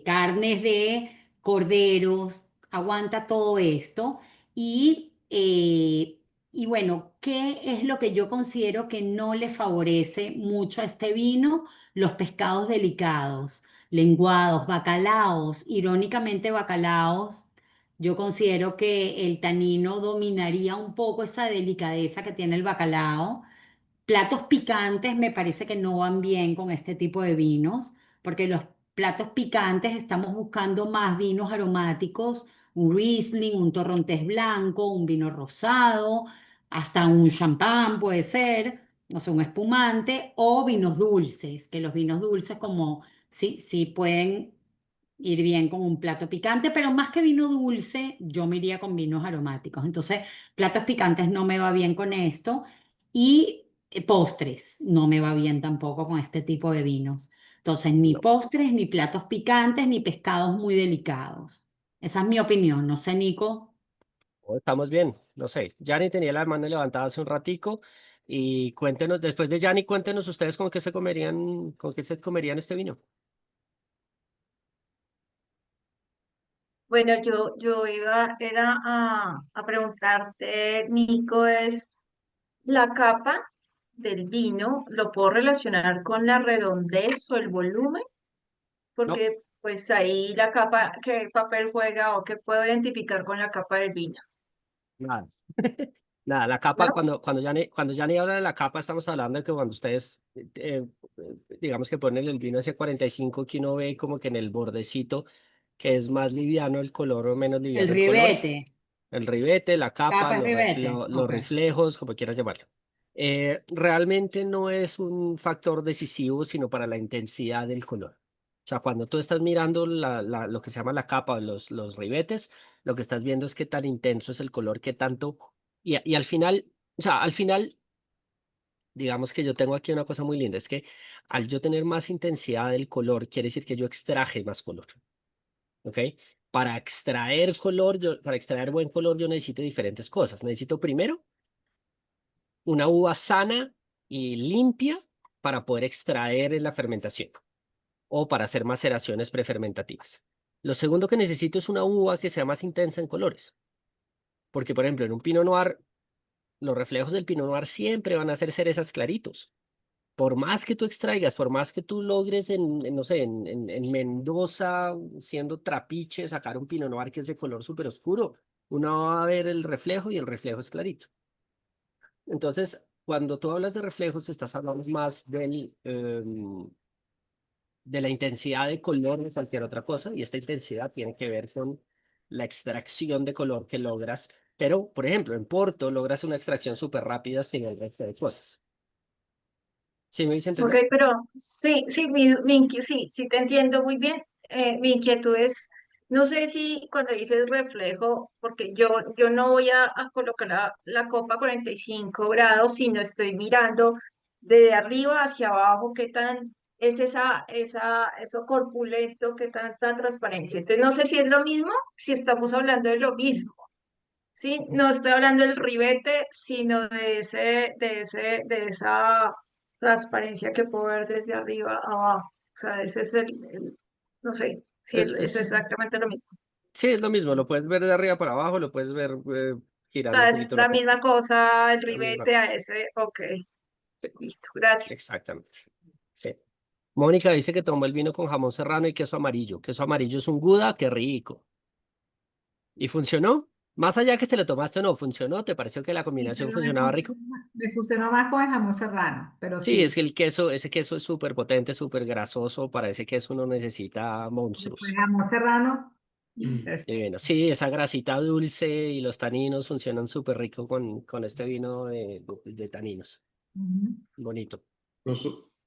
[SPEAKER 1] carnes de corderos, aguanta todo esto. Y bueno, ¿qué es lo que yo considero que no le favorece mucho a este vino? Los pescados delicados, lenguados, bacalaos, irónicamente bacalaos. Yo considero que el tanino dominaría un poco esa delicadeza que tiene el bacalao. Platos picantes me parece que no van bien con este tipo de vinos, porque los platos picantes estamos buscando más vinos aromáticos, un Riesling, un Torrontés blanco, un vino rosado, hasta un champán puede ser, o sea, un espumante, o vinos dulces, que los vinos dulces como sí pueden ir bien con un plato picante, pero más que vino dulce, yo me iría con vinos aromáticos. Entonces, platos picantes no me va bien con esto. Y postres, no me va bien tampoco con este tipo de vinos. Entonces, ni
[SPEAKER 2] no,
[SPEAKER 1] postres, ni platos picantes, ni pescados muy delicados. Esa es mi opinión. No sé, Nico.
[SPEAKER 2] estamos bien, no sé. Yanni tenía la mano levantada hace un ratico y cuéntenos, después de Yanni, cuéntenos ustedes con qué se comerían este vino.
[SPEAKER 6] Bueno, yo era a preguntarte, Nico, es la capa del vino, ¿lo puedo relacionar con la redondez o el volumen?
[SPEAKER 2] No,
[SPEAKER 6] Porque pues ahí la capa, ¿qué papel juega o qué puedo identificar con la capa del vino?
[SPEAKER 2] nada. Nada, la capa,
[SPEAKER 6] ¿No?
[SPEAKER 2] cuando Yanni habla de la capa, estamos hablando de que cuando ustedes, digamos que ponen el vino ese 45 que uno ve como que en el bordecito, que es más liviano el color o menos
[SPEAKER 1] El
[SPEAKER 2] liviano el color,
[SPEAKER 1] ribete.
[SPEAKER 2] el ribete, la capa,
[SPEAKER 1] Capa es ribete.
[SPEAKER 2] los
[SPEAKER 1] Ok.
[SPEAKER 2] reflejos, como quieras llamarlo. Realmente no es un factor decisivo, sino para la intensidad del color. O sea, cuando tú estás mirando lo que se llama la capa o los ribetes, lo que estás viendo es qué tan intenso es el color, qué tanto. Y al final, o sea, al final, digamos que yo tengo aquí una cosa muy linda, es que al yo tener más intensidad del color, quiere decir que yo extraje más color. ¿Ok? Para extraer color, para extraer buen color, yo necesito diferentes cosas. Necesito primero una uva sana y limpia para poder extraer en la fermentación o para hacer maceraciones prefermentativas. Lo segundo que necesito es una uva que sea más intensa en colores. Porque, por ejemplo, en un Pinot Noir, los reflejos del Pinot Noir siempre van a ser cerezas claritos. Por más que tú extraigas, por más que tú logres no sé, en Mendoza, siendo trapiche, sacar un Pinot Noir que es de color súper oscuro, uno va a ver el reflejo y el reflejo es clarito. Entonces, cuando tú hablas de reflejos, estás hablando más de la intensidad de color de cualquier otra cosa, y esta intensidad tiene que ver con la extracción de color que logras. Pero, por ejemplo, en Porto logras una extracción súper rápida sin el resto de cosas. ¿Sí me hice
[SPEAKER 6] Ok,
[SPEAKER 2] entender?
[SPEAKER 6] pero sí, sí, sí, sí te entiendo muy bien. Mi inquietud es, no sé si cuando dices reflejo, porque yo no voy a colocar la copa 45 grados, sino estoy mirando de arriba hacia abajo qué tan es eso corpulento, qué tanta transparencia. Entonces, no sé si es lo mismo, si estamos hablando de lo mismo. Sí, no estoy hablando del ribete, sino de esa transparencia que puedo ver desde arriba a abajo. O sea, ese es no sé si
[SPEAKER 2] Es,
[SPEAKER 6] es
[SPEAKER 2] es-
[SPEAKER 6] exactamente lo mismo.
[SPEAKER 2] sí, es lo mismo, lo puedes ver de arriba para abajo, lo puedes ver
[SPEAKER 6] O
[SPEAKER 2] girando un
[SPEAKER 6] sea, es
[SPEAKER 2] poquito la
[SPEAKER 6] la
[SPEAKER 2] copa.
[SPEAKER 6] misma cosa, el
[SPEAKER 2] La misma
[SPEAKER 6] ribete
[SPEAKER 2] cosa.
[SPEAKER 6] a ese, ok,
[SPEAKER 2] Sí,
[SPEAKER 6] listo, gracias.
[SPEAKER 2] exactamente. Sí. Mónica dice que tomó el vino con jamón serrano y queso amarillo. Queso amarillo es un Gouda, qué rico. ¿Y funcionó? Más allá que te lo tomaste o no, ¿funcionó? ¿Te pareció que la
[SPEAKER 7] Sí,
[SPEAKER 2] combinación
[SPEAKER 7] pero
[SPEAKER 2] funcionaba rico?
[SPEAKER 7] me funcionó más con el jamón serrano, pero
[SPEAKER 2] Sí, es
[SPEAKER 7] sí.
[SPEAKER 2] que el queso, ese queso es súper potente, súper grasoso. Para ese queso uno necesita
[SPEAKER 7] Después
[SPEAKER 2] monstruos.
[SPEAKER 7] jamón serrano, perfecto.
[SPEAKER 2] Divino. Sí, esa grasita dulce y los taninos funcionan súper rico con este vino de taninos.
[SPEAKER 7] Ujú.
[SPEAKER 2] Bonito.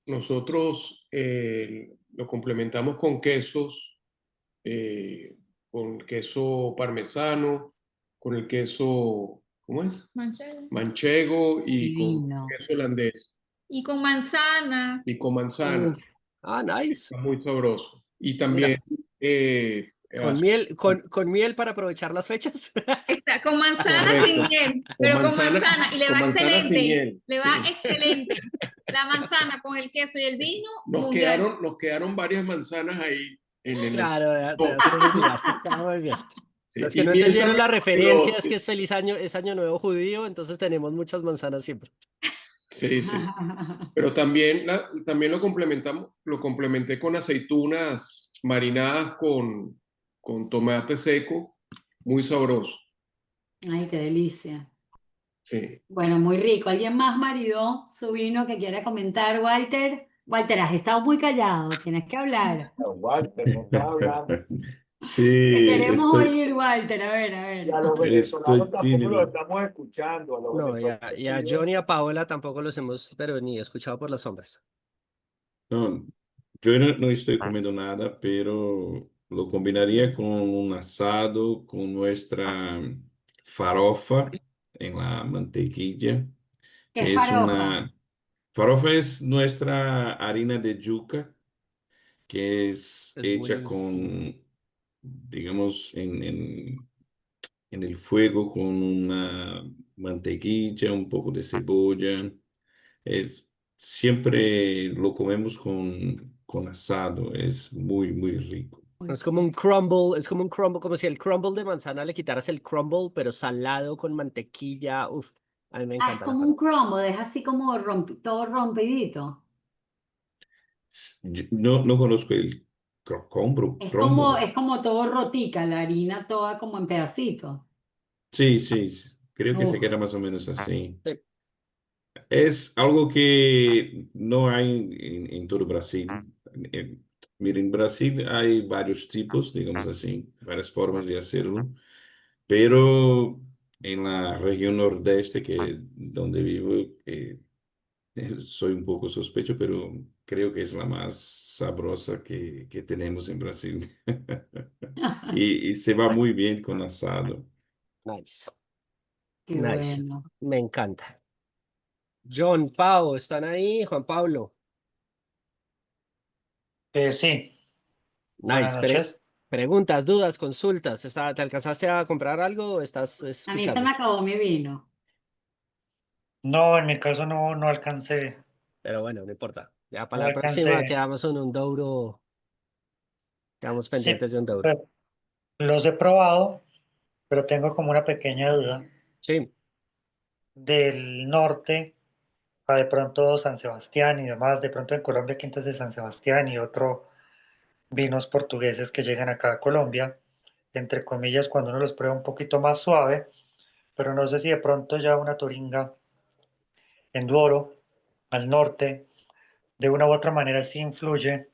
[SPEAKER 12] Nosotros lo complementamos con queso parmesano, con el queso, ¿cómo es?
[SPEAKER 10] Manchego.
[SPEAKER 12] Manchego y con
[SPEAKER 1] Divino.
[SPEAKER 12] queso holandés
[SPEAKER 10] Y con manzanas.
[SPEAKER 12] y con manzana.
[SPEAKER 2] Uf. Ah, nice.
[SPEAKER 12] Está muy sabroso. Y
[SPEAKER 2] Mira,
[SPEAKER 12] también
[SPEAKER 2] con miel para aprovechar las fechas.
[SPEAKER 10] Está con manzana sin
[SPEAKER 12] correcto.
[SPEAKER 10] miel, pero con manzana y le
[SPEAKER 12] Con
[SPEAKER 10] va
[SPEAKER 12] manzana sin
[SPEAKER 10] excelente.
[SPEAKER 12] miel.
[SPEAKER 10] Le va
[SPEAKER 12] Sí.
[SPEAKER 10] excelente. La manzana con el queso y el vino, mundial.
[SPEAKER 12] Nos quedaron varias manzanas ahí en el
[SPEAKER 2] Claro,
[SPEAKER 12] estudio.
[SPEAKER 2] te las envidiaste. Está muy bien.
[SPEAKER 12] Sí,
[SPEAKER 2] Los que
[SPEAKER 12] y
[SPEAKER 2] no
[SPEAKER 12] miel
[SPEAKER 2] entendieron
[SPEAKER 12] también
[SPEAKER 2] la
[SPEAKER 12] nos quedó,
[SPEAKER 2] referencia es que
[SPEAKER 12] sí.
[SPEAKER 2] es feliz año, es año nuevo judío, entonces tenemos muchas manzanas siempre.
[SPEAKER 12] Sí, sí, sí. Pero también, también lo complementé con aceitunas marinadas con tomate seco, muy sabroso.
[SPEAKER 1] Ay, qué delicia.
[SPEAKER 12] Sí.
[SPEAKER 1] Bueno, muy rico. ¿Alguien más maridó su vino que quiera comentar, Walter? Walter, has estado muy callado, tienes que hablar.
[SPEAKER 4] Walter, no estás hablando.
[SPEAKER 1] Te
[SPEAKER 8] Sí,
[SPEAKER 1] queremos oír, Walter. A ver, a
[SPEAKER 4] Y
[SPEAKER 1] ver.
[SPEAKER 4] a los venezolanos
[SPEAKER 8] estoy
[SPEAKER 4] tampoco los
[SPEAKER 8] tímido.
[SPEAKER 4] estamos escuchando. A los
[SPEAKER 2] No,
[SPEAKER 4] venezolanos
[SPEAKER 2] y a
[SPEAKER 4] piden.
[SPEAKER 2] John y a Paola tampoco los hemos, pero ni escuchado por las sombras.
[SPEAKER 8] No, yo no estoy comiendo nada, pero lo combinaría con un asado, con nuestra farofa en la mantequilla,
[SPEAKER 1] ¿Qué es
[SPEAKER 8] que es
[SPEAKER 1] farofa?
[SPEAKER 8] una... Farofa es nuestra harina de yuca, que es
[SPEAKER 2] Es
[SPEAKER 8] hecha
[SPEAKER 2] buenísimo.
[SPEAKER 8] con, digamos, en el fuego con una mantequilla, un poco de cebolla. Siempre lo comemos con asado, es muy, muy rico.
[SPEAKER 2] Es como un crumble, es como un crumble, como si el crumble de manzana le quitaras el crumble, pero salado con mantequilla. Uf, a mí me
[SPEAKER 1] Ah, es
[SPEAKER 2] encanta la
[SPEAKER 1] como un
[SPEAKER 2] farofa.
[SPEAKER 1] crumble, es así como todo rompidito.
[SPEAKER 8] No conozco el crumble.
[SPEAKER 1] Es como todo rotica, la harina toda como en pedacitos.
[SPEAKER 8] Sí, sí, creo que se
[SPEAKER 1] Uf,
[SPEAKER 8] queda más o menos así.
[SPEAKER 2] Sí.
[SPEAKER 8] Es algo que no hay en todo Brasil. Eh, Mira, en Brasil hay varios tipos, digamos así, varias formas de hacerlo, pero en la región nordeste, que donde vivo, soy un poco sospecho, pero creo que es la más sabrosa que tenemos en Brasil. Y se va muy bien con asado.
[SPEAKER 2] Nice,
[SPEAKER 1] qué
[SPEAKER 2] nice.
[SPEAKER 1] bueno.
[SPEAKER 2] Me encanta. John, Pau, ¿están ahí? Juan Pablo.
[SPEAKER 14] Sí, buenas
[SPEAKER 2] Nice.
[SPEAKER 14] noches.
[SPEAKER 2] Preguntas, dudas, consultas. ¿Te alcanzaste a comprar algo o estás
[SPEAKER 1] A mí se me
[SPEAKER 2] escuchando?
[SPEAKER 1] acabó mi vino.
[SPEAKER 14] No, en mi caso no alcancé,
[SPEAKER 2] Pero bueno, no importa. Ya para
[SPEAKER 14] no
[SPEAKER 2] la próxima
[SPEAKER 14] alcancé.
[SPEAKER 2] quedamos en un Douro, quedamos
[SPEAKER 14] Sí,
[SPEAKER 2] pendientes de un Douro.
[SPEAKER 14] pues, los he probado, pero tengo como una pequeña duda.
[SPEAKER 2] Sí,
[SPEAKER 14] Del norte a de pronto San Sebastián y demás, de pronto en Colombia Quintas de San Sebastián y otro vinos portugueses que llegan acá a Colombia, entre comillas, cuando uno los prueba un poquito más suave, pero no sé si de pronto ya una Toringa en Duoro, al norte, de una u otra manera sí influye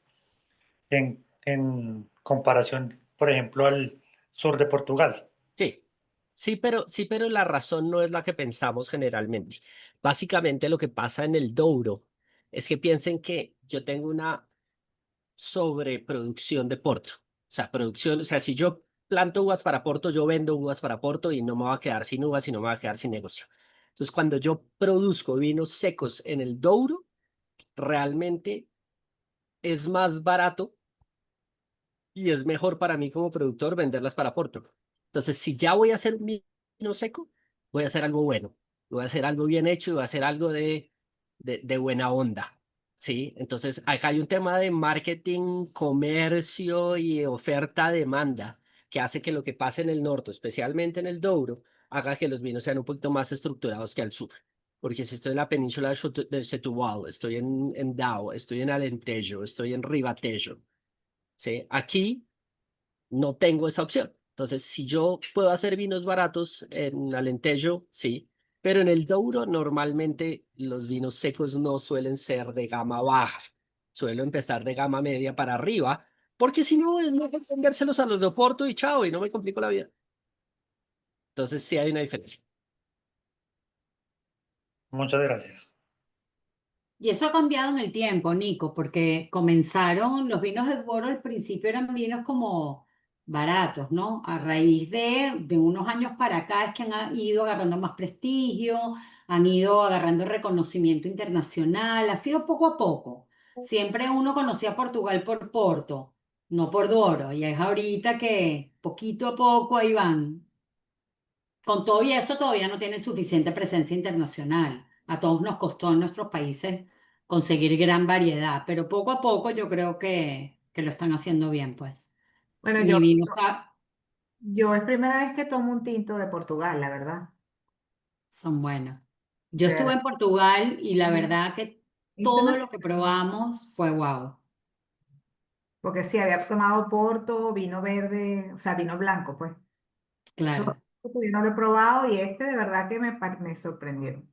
[SPEAKER 14] en comparación, por ejemplo, al sur de Portugal.
[SPEAKER 2] sí. Sí, pero la razón no es la que pensamos generalmente. Básicamente lo que pasa en el Douro es que piensen que yo tengo una sobreproducción de Porto. O sea, producción, o sea, si yo planto uvas para Porto, yo vendo uvas para Porto y no me va a quedar sin uvas y no me va a quedar sin negocio. Entonces, cuando yo produzco vinos secos en el Douro, realmente es más barato y es mejor para mí como productor venderlas para Porto. Entonces, si ya voy a hacer un vino seco, voy a hacer algo bueno, voy a hacer algo bien hecho y voy a hacer algo de buena onda. ¿Sí? Entonces, acá hay un tema de marketing, comercio y oferta-demanda que hace que lo que pase en el norte, especialmente en el Douro, haga que los vinos sean un poquito más estructurados que al sur. Porque si estoy en la península de Setúbal, estoy en Dao, estoy en Alentejo, estoy en Ribatejo, ¿sí? Aquí no tengo esa opción. Entonces, si yo puedo hacer vinos baratos en Alentejo, sí, pero en el Douro normalmente los vinos secos no suelen ser de gama baja, suelo empezar de gama media para arriba, porque si no, es mejor vendérselos a los de Oporto y chao, y no me complico la vida. Entonces, sí hay una diferencia.
[SPEAKER 14] Muchas gracias.
[SPEAKER 1] Y eso ha cambiado en el tiempo, Nico, porque comenzaron, los vinos de Duoro al principio eran vinos como baratos, ¿no? A raíz de unos años para acá es que han ido agarrando más prestigio, han ido agarrando reconocimiento internacional, ha sido poco a poco. Siempre uno conocía a Portugal por Porto, no por Duoro, y es ahorita que poquito a poco ahí van. Con todo y eso todavía no tienen suficiente presencia internacional. A todos nos costó en nuestros países conseguir gran variedad, pero poco a poco yo creo que lo están haciendo bien, pues.
[SPEAKER 7] Bueno,
[SPEAKER 1] Mi vino está,
[SPEAKER 7] yo es primera vez que tomo un tinto de Portugal, la verdad.
[SPEAKER 1] son buenos. Yo
[SPEAKER 7] De
[SPEAKER 1] estuve
[SPEAKER 7] verdad.
[SPEAKER 1] en Portugal y la
[SPEAKER 7] Ujú.
[SPEAKER 1] verdad que
[SPEAKER 7] Esto no
[SPEAKER 1] todo
[SPEAKER 7] es-
[SPEAKER 1] lo que probamos fue wow.
[SPEAKER 7] Porque sí, había tomado Porto, vino verde, o sea, vino blanco, pues. Los
[SPEAKER 1] Claro.
[SPEAKER 7] otros yo no lo he probado y este de verdad que me sorprendió.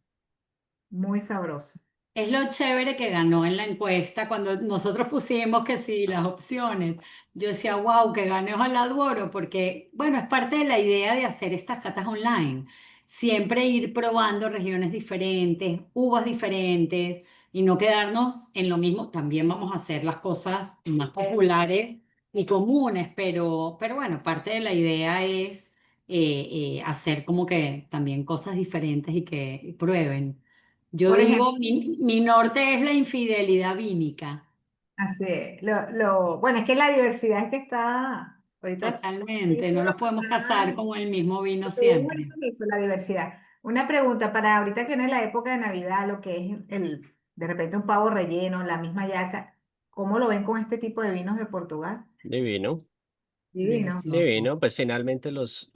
[SPEAKER 7] Muy sabroso.
[SPEAKER 1] Es lo chévere que ganó en la encuesta cuando nosotros pusimos que sí, las opciones. Yo decía, wow, que gane ojalá Duoro, porque, bueno, es parte de la idea de hacer estas catas online. Siempre ir probando regiones diferentes, uvas diferentes y no quedarnos en lo mismo. También vamos a hacer las cosas más populares y comunes, pero bueno, parte de la idea es hacer como que también cosas diferentes y que prueben. Yo
[SPEAKER 7] Por ejemplo,
[SPEAKER 1] digo, mi norte es la infidelidad vínica.
[SPEAKER 7] así, bueno, es que la diversidad es que está, ahorita,
[SPEAKER 1] Totalmente, no nos podemos casar con el mismo vino
[SPEAKER 7] lo que dijo
[SPEAKER 1] siempre.
[SPEAKER 7] ahorita eso, la diversidad. Una pregunta para ahorita que viene la época de Navidad, lo que es de repente un pavo relleno, la misma yaca, ¿cómo lo ven con este tipo de vinos de Portugal?
[SPEAKER 2] Divino.
[SPEAKER 7] Divino.
[SPEAKER 2] Divino, pues finalmente los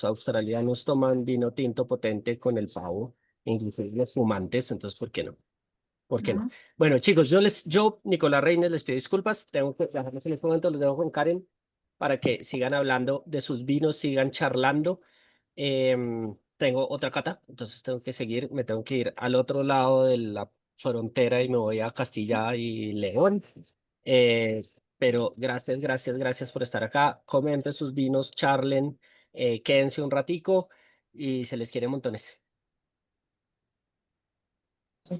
[SPEAKER 2] australianos toman vino tinto potente con el pavo, inclusive los fumantes, entonces, ¿por qué no? ¿Por qué no?
[SPEAKER 7] Ujú.
[SPEAKER 2] Bueno, chicos, Nicolás Reines, les pido disculpas, tengo que dejarlos en este momento, los dejo con Karen para que sigan hablando de sus vinos, sigan charlando. Tengo otra cata, entonces tengo que seguir, me tengo que ir al otro lado de la frontera y me voy a Castilla y León. Eh, pero gracias, gracias, gracias por estar acá. Comenten sus vinos, charlen, quédense un ratico y se les quiere montones.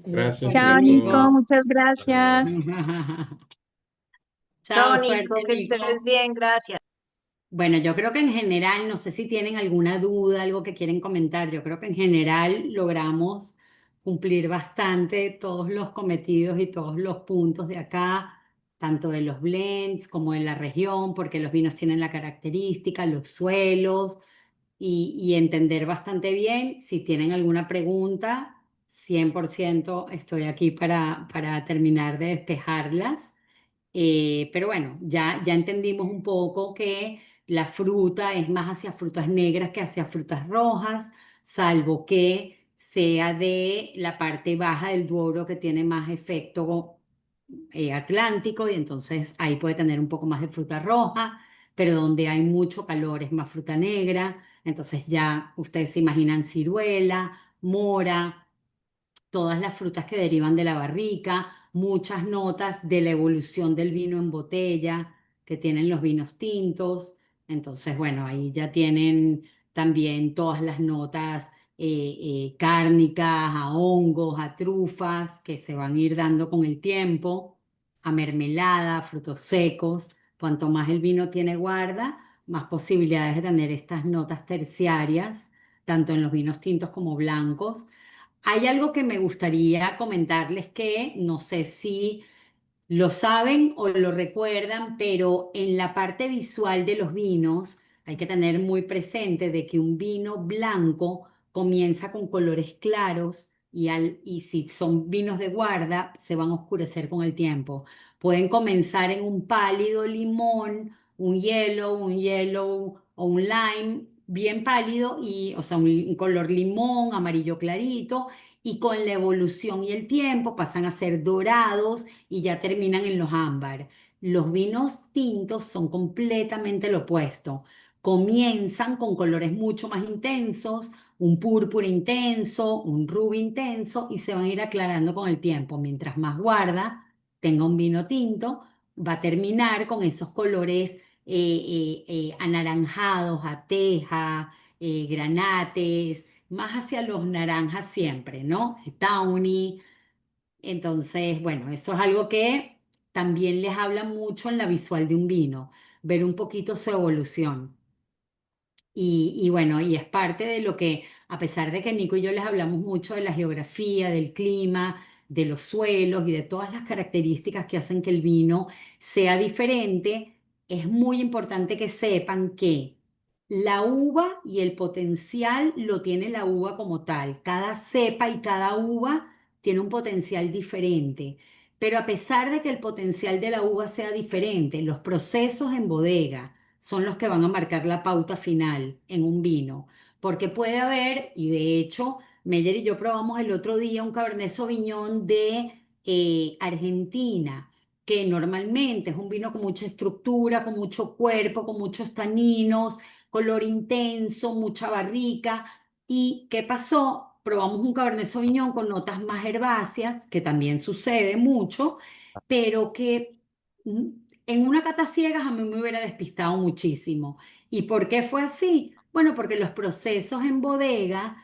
[SPEAKER 8] Gracias,
[SPEAKER 3] Chao,
[SPEAKER 2] Suerte,
[SPEAKER 3] Nico,
[SPEAKER 8] Nico.
[SPEAKER 2] Nico.
[SPEAKER 3] muchas
[SPEAKER 8] Hasta luego.
[SPEAKER 3] gracias.
[SPEAKER 1] Chao,
[SPEAKER 6] Chao,
[SPEAKER 1] suerte,
[SPEAKER 6] Nico, que estés
[SPEAKER 1] Nico.
[SPEAKER 6] bien, gracias.
[SPEAKER 1] Bueno, yo creo que en general, no sé si tienen alguna duda, algo que quieren comentar, yo creo que en general logramos cumplir bastante todos los cometidos y todos los puntos de acá, tanto de los blends como de la región, porque los vinos tienen la característica, los suelos y entender bastante bien. Si tienen alguna pregunta, 100% estoy aquí para terminar de despejarlas. Pero bueno, ya entendimos un poco que la fruta es más hacia frutas negras que hacia frutas rojas, salvo que sea de la parte baja del Douro que tiene más efecto atlántico y entonces ahí puede tener un poco más de fruta roja, pero donde hay mucho calor es más fruta negra, entonces ya ustedes se imaginan ciruela, mora, todas las frutas que derivan de la barrica, muchas notas de la evolución del vino en botella que tienen los vinos tintos. Entonces, bueno, ahí ya tienen también todas las notas cárnicas, a hongos, a trufas, que se van a ir dando con el tiempo, a mermelada, a frutos secos. Cuanto más el vino tiene guarda, más posibilidades de tener estas notas terciarias, tanto en los vinos tintos como blancos. Hay algo que me gustaría comentarles que no sé si lo saben o lo recuerdan, pero en la parte visual de los vinos hay que tener muy presente de que un vino blanco comienza con colores claros y si son vinos de guarda se van a oscurecer con el tiempo. Pueden comenzar en un pálido limón, un yellow o un lime bien pálido y, o sea, un color limón, amarillo clarito, y con la evolución y el tiempo pasan a ser dorados y ya terminan en los ámbar. Los vinos tintos son completamente lo opuesto. Comienzan con colores mucho más intensos, un púrpura intenso, un rubí intenso y se van a ir aclarando con el tiempo. Mientras más guarda tenga un vino tinto, va a terminar con esos colores anaranjados, a teja, granates, más hacia los naranjas siempre, ¿no? Tawny. Entonces, bueno, eso es algo que también les habla mucho en la visual de un vino, ver un poquito su evolución. Y bueno, y es parte de lo que, a pesar de que Nico y yo les hablamos mucho de la geografía, del clima, de los suelos y de todas las características que hacen que el vino sea diferente, es muy importante que sepan que la uva y el potencial lo tiene la uva como tal. Cada cepa y cada uva tiene un potencial diferente. Pero a pesar de que el potencial de la uva sea diferente, los procesos en bodega, son los que van a marcar la pauta final en un vino. Porque puede haber, y de hecho, Meyer y yo probamos el otro día un Cabernet Sauvignon de Argentina, que normalmente es un vino con mucha estructura, con mucho cuerpo, con muchos taninos, color intenso, mucha barrica. ¿Y qué pasó? Probamos un Cabernet Sauvignon con notas más herbáceas, que también sucede mucho, pero que en una cata ciegas a mí me hubiera despistado muchísimo. ¿Y por qué fue así? Bueno, porque los procesos en bodega,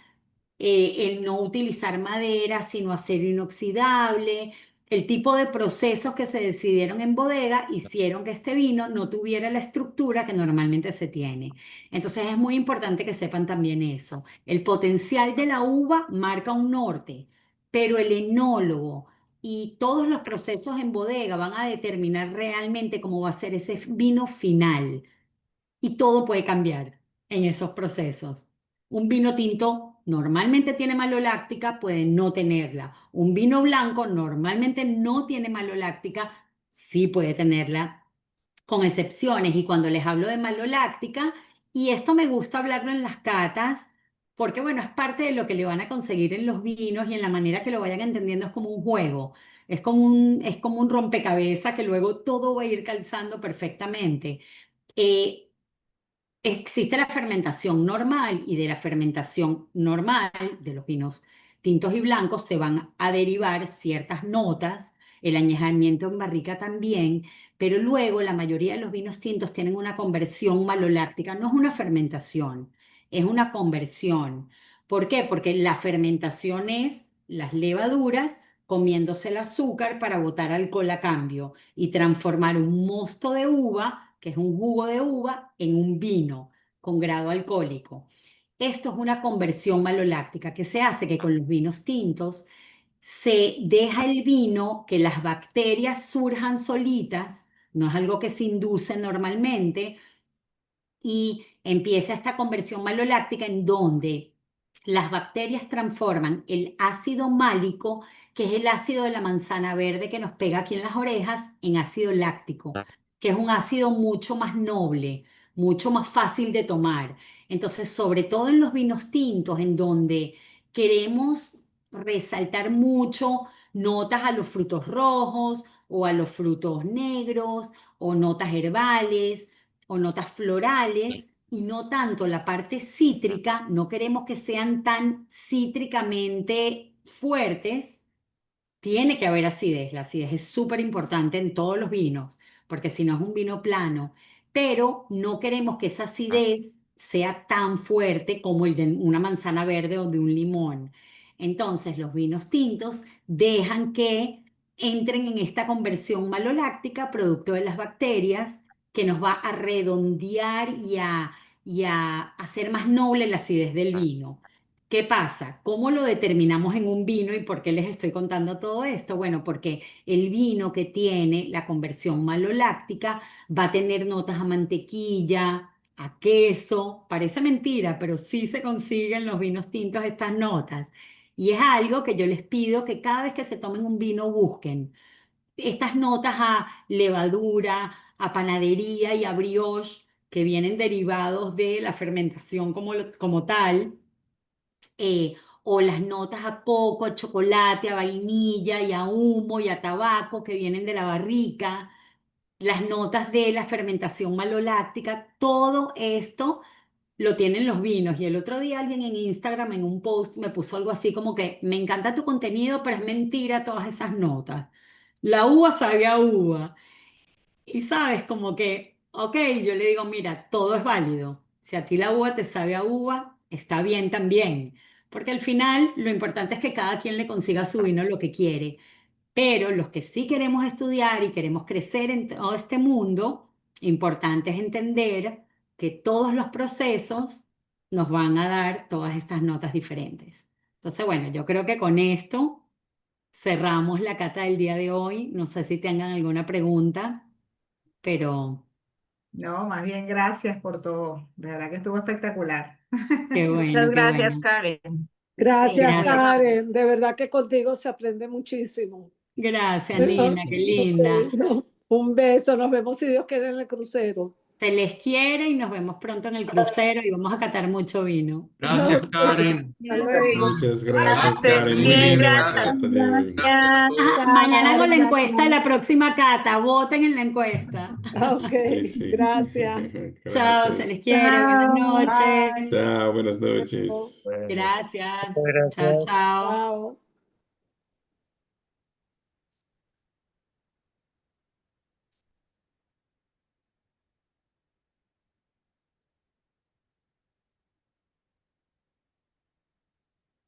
[SPEAKER 1] el no utilizar madera, sino acero inoxidable, el tipo de procesos que se decidieron en bodega hicieron que este vino no tuviera la estructura que normalmente se tiene. Entonces es muy importante que sepan también eso. El potencial de la uva marca un norte, pero el enólogo y todos los procesos en bodega van a determinar realmente cómo va a ser ese vino final. Y todo puede cambiar en esos procesos. Un vino tinto normalmente tiene maloláctica, puede no tenerla. Un vino blanco normalmente no tiene maloláctica, sí puede tenerla. con excepciones. Y cuando les hablo de maloláctica, y esto me gusta hablarlo en las catas, porque bueno, es parte de lo que le van a conseguir en los vinos y en la manera que lo vayan entendiendo es como un juego, es como un rompecabezas que luego todo va a ir calzando perfectamente. Eh, Existe la fermentación normal y de la fermentación normal de los vinos tintos y blancos se van a derivar ciertas notas, el añejamiento en barrica también, pero luego la mayoría de los vinos tintos tienen una conversión maloláctica, no es una fermentación, es una conversión. ¿Por qué? Porque la fermentación es las levaduras comiéndose el azúcar para botar alcohol a cambio y transformar un mosto de uva, que es un jugo de uva, en un vino con grado alcohólico. Esto es una conversión maloláctica que se hace que con los vinos tintos se deja el vino que las bacterias surjan solitas, no es algo que se induce normalmente, y empieza esta conversión maloláctica en donde las bacterias transforman el ácido málico, que es el ácido de la manzana verde que nos pega aquí en las orejas, en ácido láctico, que es un ácido mucho más noble, mucho más fácil de tomar. Entonces, sobre todo en los vinos tintos, en donde queremos resaltar mucho notas a los frutos rojos o a los frutos negros o notas herbales o notas florales y no tanto la parte cítrica, no queremos que sean tan cítricamente fuertes, tiene que haber acidez. La acidez es súper importante en todos los vinos, porque si no es un vino plano, pero no queremos que esa acidez sea tan fuerte como el de una manzana verde o de un limón. Entonces, los vinos tintos dejan que entren en esta conversión maloláctica producto de las bacterias que nos va a redondear y a hacer más noble la acidez del vino. ¿Qué pasa? ¿Cómo lo determinamos en un vino y por qué les estoy contando todo esto? Bueno, porque el vino que tiene la conversión maloláctica va a tener notas a mantequilla, a queso. Parece mentira, pero sí se consiguen los vinos tintos estas notas. Y es algo que yo les pido que cada vez que se tomen un vino busquen estas notas a levadura, a panadería y a brioche que vienen derivados de la fermentación como tal, o las notas a coco, a chocolate, a vainilla y a humo y a tabaco que vienen de la barrica, las notas de la fermentación maloláctica, todo esto lo tienen los vinos. Y el otro día alguien en Instagram en un post me puso algo así como que me encanta tu contenido, pero es mentira todas esas notas. La uva sabe a uva. Y sabes, como que, ok, yo le digo, mira, todo es válido. Si a ti la uva te sabe a uva, está bien también. Porque al final lo importante es que cada quien le consiga a su vino lo que quiere. Pero los que sí queremos estudiar y queremos crecer en todo este mundo, importante es entender que todos los procesos nos van a dar todas estas notas diferentes. Entonces, bueno, yo creo que con esto cerramos la cata del día de hoy. No sé si tengan alguna pregunta, pero
[SPEAKER 7] No, más bien gracias por todo. De verdad que estuvo espectacular.
[SPEAKER 1] qué
[SPEAKER 6] Muchas
[SPEAKER 1] bueno, qué
[SPEAKER 6] gracias,
[SPEAKER 1] bueno.
[SPEAKER 6] Karen.
[SPEAKER 5] Gracias,
[SPEAKER 1] Gracias,
[SPEAKER 5] Karen. De verdad que contigo se aprende muchísimo.
[SPEAKER 1] gracias, Nina, qué linda.
[SPEAKER 5] Ok, un beso. Nos vemos si Dios quiere en el crucero.
[SPEAKER 1] Se les quiere y nos vemos pronto en el crucero y vamos a catar mucho vino.
[SPEAKER 8] Gracias,
[SPEAKER 5] Ok,
[SPEAKER 8] Karen.
[SPEAKER 5] hasta luego.
[SPEAKER 8] Muchas gracias,
[SPEAKER 6] Estés
[SPEAKER 8] Karen. Muy
[SPEAKER 6] bien,
[SPEAKER 8] linda la
[SPEAKER 6] gracias.
[SPEAKER 8] carta de hoy.
[SPEAKER 1] Mañana hago la encuesta de la
[SPEAKER 5] Gracias.
[SPEAKER 1] próxima cata. Voten en la encuesta.
[SPEAKER 5] Ok,
[SPEAKER 8] Sí, sí.
[SPEAKER 5] gracias.
[SPEAKER 1] Chao, se les
[SPEAKER 8] Gracias.
[SPEAKER 1] quiere. Buenas
[SPEAKER 7] Chao.
[SPEAKER 1] noches.
[SPEAKER 7] Bye.
[SPEAKER 8] Chao, buenas
[SPEAKER 5] Chao.
[SPEAKER 8] noches.
[SPEAKER 14] Bueno,
[SPEAKER 1] Gracias.
[SPEAKER 14] muchas
[SPEAKER 1] Chao,
[SPEAKER 14] gracias.
[SPEAKER 1] chao.
[SPEAKER 5] Chao.